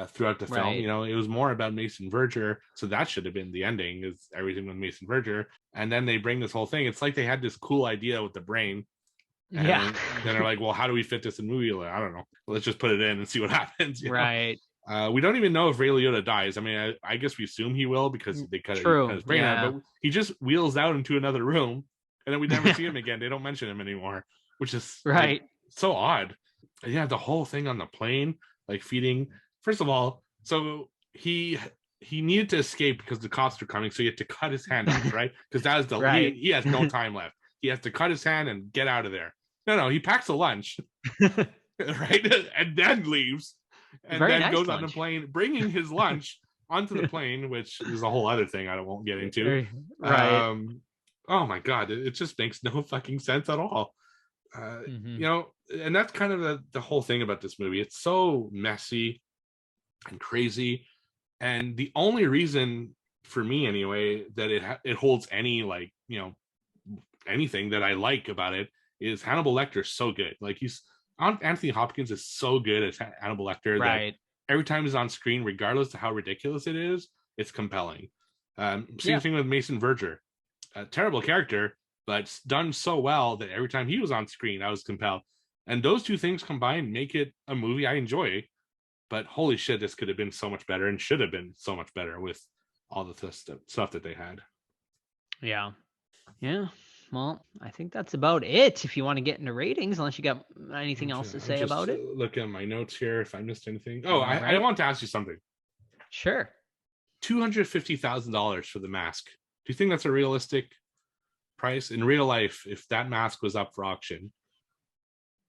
throughout the film. Right. You know, it was more about Mason Verger, so that should have been the ending, is everything with Mason Verger. And then they bring this whole thing. It's like they had this cool idea with the brain. And then they're like, well, how do we fit this in movie? Like, I don't know. Let's just put it in and see what happens. Right. We don't even know if Ray Liotta dies. I mean, I guess we assume he will, because they cut True. But he just wheels out into another room, and then we never see him again. They don't mention him anymore, which is right. Like, so odd. Yeah, the whole thing on the plane, like feeding. First of all, so he needed to escape because the cops were coming, so he had to cut his hand off, right? Because that is the he has no time left. He has to cut his hand and get out of there. No, he packs a lunch, right, and then leaves, and Very then nice goes lunch. on the plane, bringing his lunch onto the plane, which is a whole other thing I won't get into. Right. Oh my god, it just makes no fucking sense at all. You know, and that's kind of the whole thing about this movie. It's so messy and crazy, and the only reason, for me anyway, that it holds any, like, you know, anything that I like about it is Hannibal Lecter's so good. Like, Anthony Hopkins is so good as Hannibal Lecter that every time he's on screen, regardless of how ridiculous it is, it's compelling. Same thing with Mason Verger. A terrible character, but done so well that every time he was on screen, I was compelled. And those two things combined make it a movie I enjoy. But holy shit, this could have been so much better, and should have been so much better with all the stuff that they had. Yeah. Well, I think that's about it. If you want to get into ratings, unless you got anything else to say about it. Look at my notes here if I missed anything. Oh, I want to ask you something. Sure. $250,000 for the mask. Do you think that's a realistic price in real life? If that mask was up for auction,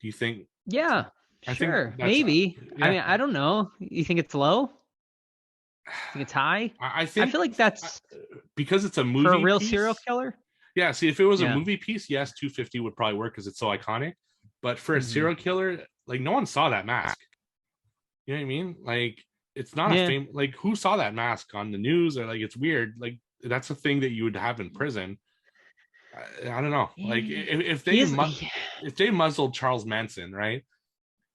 do you think? Yeah, sure, maybe. I mean, I don't know. You think it's low? You think it's high? I feel like that's because it's a movie for a real piece. Serial killer. Yeah, see, if it was a movie piece, yes, 250 would probably work because it's so iconic. But for a serial killer, like, no one saw that mask. You know what I mean? Like, it's not a fame. Like, who saw that mask on the news? Or, like, it's weird. Like, that's a thing that you would have in prison. I don't know. Like, if they muzzled Charles Manson, right?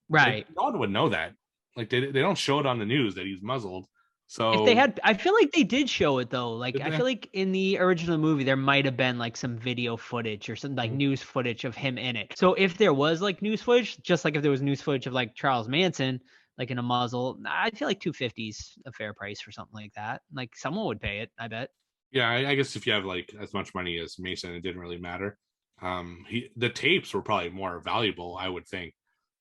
Right. Like, no one would know that. Like, they don't show it on the news that he's muzzled. So if they had, I feel like they did show it though. Like, I feel like in the original movie there might have been like some video footage or some like news footage of him in it. So if there was like news footage, just like if there was news footage of like Charles Manson, like in a muzzle, I feel like 250 is a fair price for something like that. Like, someone would pay it, I bet. Yeah, I guess if you have like as much money as Mason, it didn't really matter. The tapes were probably more valuable, I would think,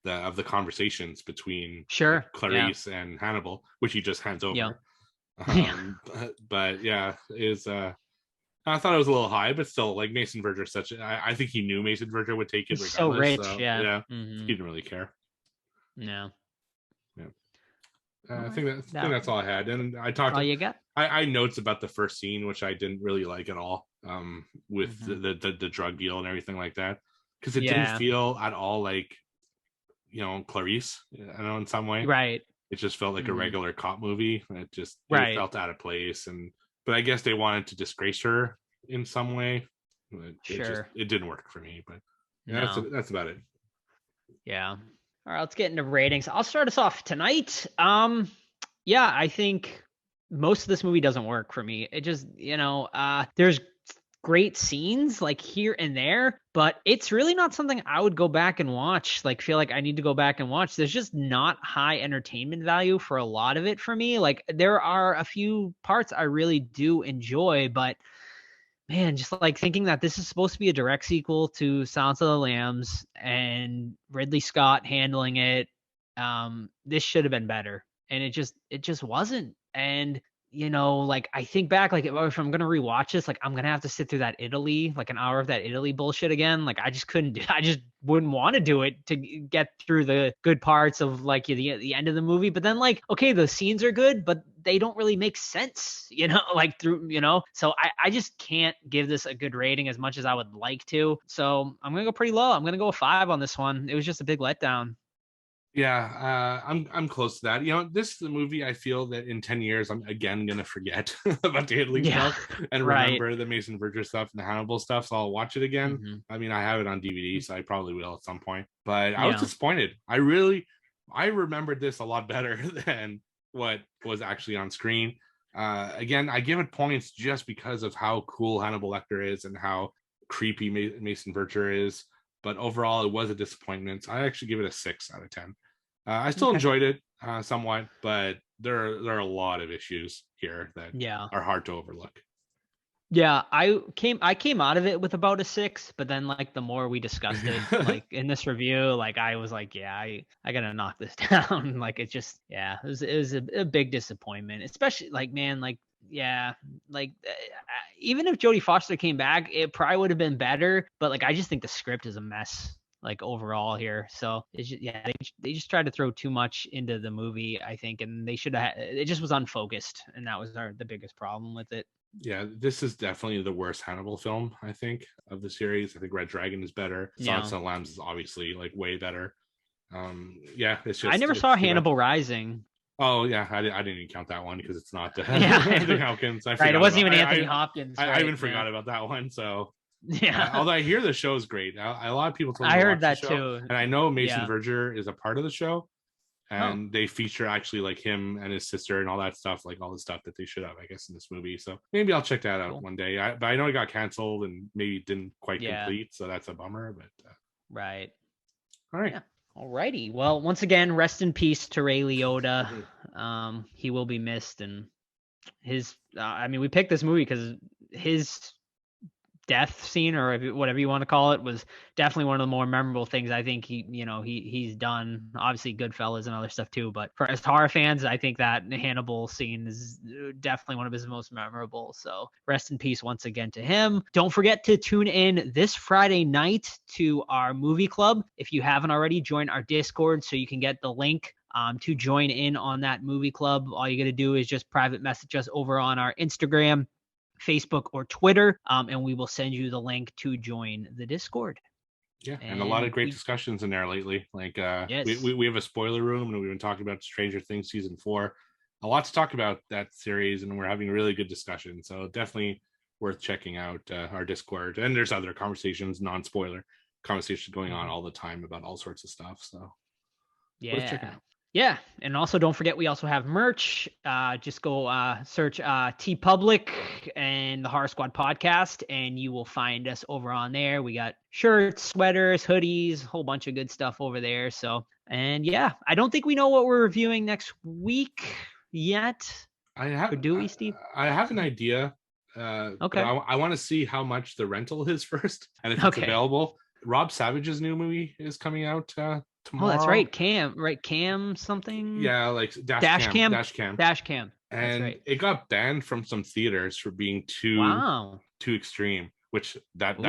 of the conversations between Clarice and Hannibal, which he just hands over. But yeah, is I thought it was a little high, but still, like Mason Verger, I think he knew Mason Verger would take it He's regardless. so rich, yeah. He didn't really care. No. Yeah. I think that's all I had. And I talked. All you got? I notes about the first scene, which I didn't really like at all. With the drug deal and everything like that, because it didn't feel at all like, Clarice. In some way, right? It just felt like a regular cop movie. It felt out of place, but I guess they wanted to disgrace her in some way. It didn't work for me. But that's about it. Yeah. All right, let's get into ratings. I'll start us off tonight. I think most of this movie doesn't work for me. It just, there's great scenes like here and there, but it's really not something I would go back and watch. Like, feel like I need to go back and watch. There's just not high entertainment value for a lot of it for me. Like, there are a few parts I really do enjoy, but man, just like thinking that this is supposed to be a direct sequel to Silence of the Lambs and Ridley Scott handling it, this should have been better. And it just wasn't. And, like I think back, like if I'm going to rewatch this, like I'm going to have to sit through that Italy, like an hour of that Italy bullshit again. Like I just wouldn't want to do it to get through the good parts of like the end of the movie. But then like, okay, the scenes are good, but they don't really make sense, like through, so I just can't give this a good rating as much as I would like to. So I'm going to go pretty low. I'm going to go a 5 on this one. It was just a big letdown. Yeah, I'm close to that. This is the movie I feel that in 10 years I'm again gonna forget about the Italy stuff and remember the Mason Verger stuff and the Hannibal stuff. So I'll watch it again. Mm-hmm. I mean, I have it on DVD, so I probably will at some point. But I was disappointed. I remembered this a lot better than what was actually on screen. Again, I give it points just because of how cool Hannibal Lecter is and how creepy Mason Verger is. But overall, it was a disappointment. I actually give it a 6 out of 10. I still enjoyed it somewhat, but there are a lot of issues here that are hard to overlook. Yeah, I came out of it with about a 6, but then like the more we discussed it, like in this review, like I was like, I gotta knock this down. Like it just, it was a big disappointment, especially like, man, like. Yeah, like even if Jodie Foster came back, it probably would have been better. But like, I just think the script is a mess, like overall here. So it's just, they just tried to throw too much into the movie, I think, and they should have. It just was unfocused, and that was the biggest problem with it. Yeah, this is definitely the worst Hannibal film, I think, of the series. I think Red Dragon is better. Silence of the Lambs is obviously like way better. It's just. I never saw Hannibal Rising. Oh yeah, I didn't even count that one because it's not Anthony Hopkins. Right, it wasn't even Anthony Hopkins. I even forgot about that one. So although I hear the show is great, a lot of people told me I heard that too, and I know Mason Verger is a part of the show, and they feature actually like him and his sister and all that stuff, like all the stuff that they should have, I guess, in this movie. So maybe I'll check that out one day. But I know it got canceled and maybe didn't quite complete, so that's a bummer. But right, all right. Yeah. Alrighty. Well, once again, rest in peace to Ray Liotta. He will be missed, and his. We picked this movie because his death scene, or whatever you want to call it, was definitely one of the more memorable things I think he's done. Obviously, Goodfellas and other stuff too, but for as horror fans, I think that Hannibal scene is definitely one of his most memorable. So rest in peace once again to him. Don't forget to tune in this Friday night to our movie club. If you haven't already, join our Discord so you can get the link to join in on that movie club. All you got to do is just private message us over on our Instagram, Facebook, or Twitter, and we will send you the link to join the Discord. Yeah, and a lot of great discussions in there lately. Like we have a spoiler room, and we've been talking about Stranger Things season 4. A lot to talk about that series, and we're having a really good discussion. So definitely worth checking out our Discord. And there's other conversations, non-spoiler conversations going on all the time about all sorts of stuff. So worth checking out. Yeah, and also don't forget we also have merch. Just go search TeePublic and the Horror Squad podcast, and you will find us over on there. We got shirts, sweaters, hoodies, a whole bunch of good stuff over there. So, and yeah, I don't think we know what we're reviewing next week yet. Do we, Steve? I have an idea. Okay. I want to see how much the rental is first, and if it's available. Rob Savage's new movie is coming out tomorrow. Oh, that's right. Cam something. Yeah, like dash cam. And it got banned from some theaters for being too extreme, which that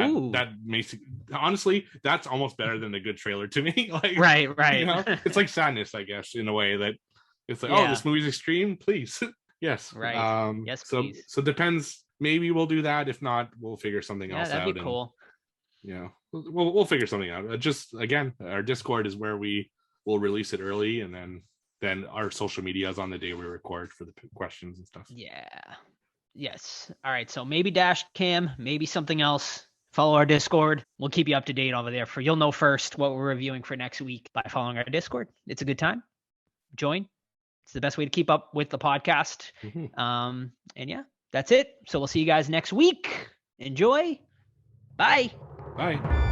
makes it, honestly, that's almost better than a good trailer to me. Like, right. You know, it's like sadness, I guess, in a way that it's like, oh, this movie's extreme, please. Yes. Right. Yes, please. So depends. Maybe we'll do that. If not, we'll figure something else out. That'd be cool. We'll figure something out. Just again, our Discord is where we will release it early, and then our social media is on the day we record for the questions and stuff. Yeah. Yes. All right. So maybe dash cam, maybe something else. Follow our Discord. We'll keep you up to date over there. You'll know first what we're reviewing for next week by following our Discord. It's a good time. Join. It's the best way to keep up with the podcast. And yeah, that's it. So we'll see you guys next week. Enjoy. Bye. Bye.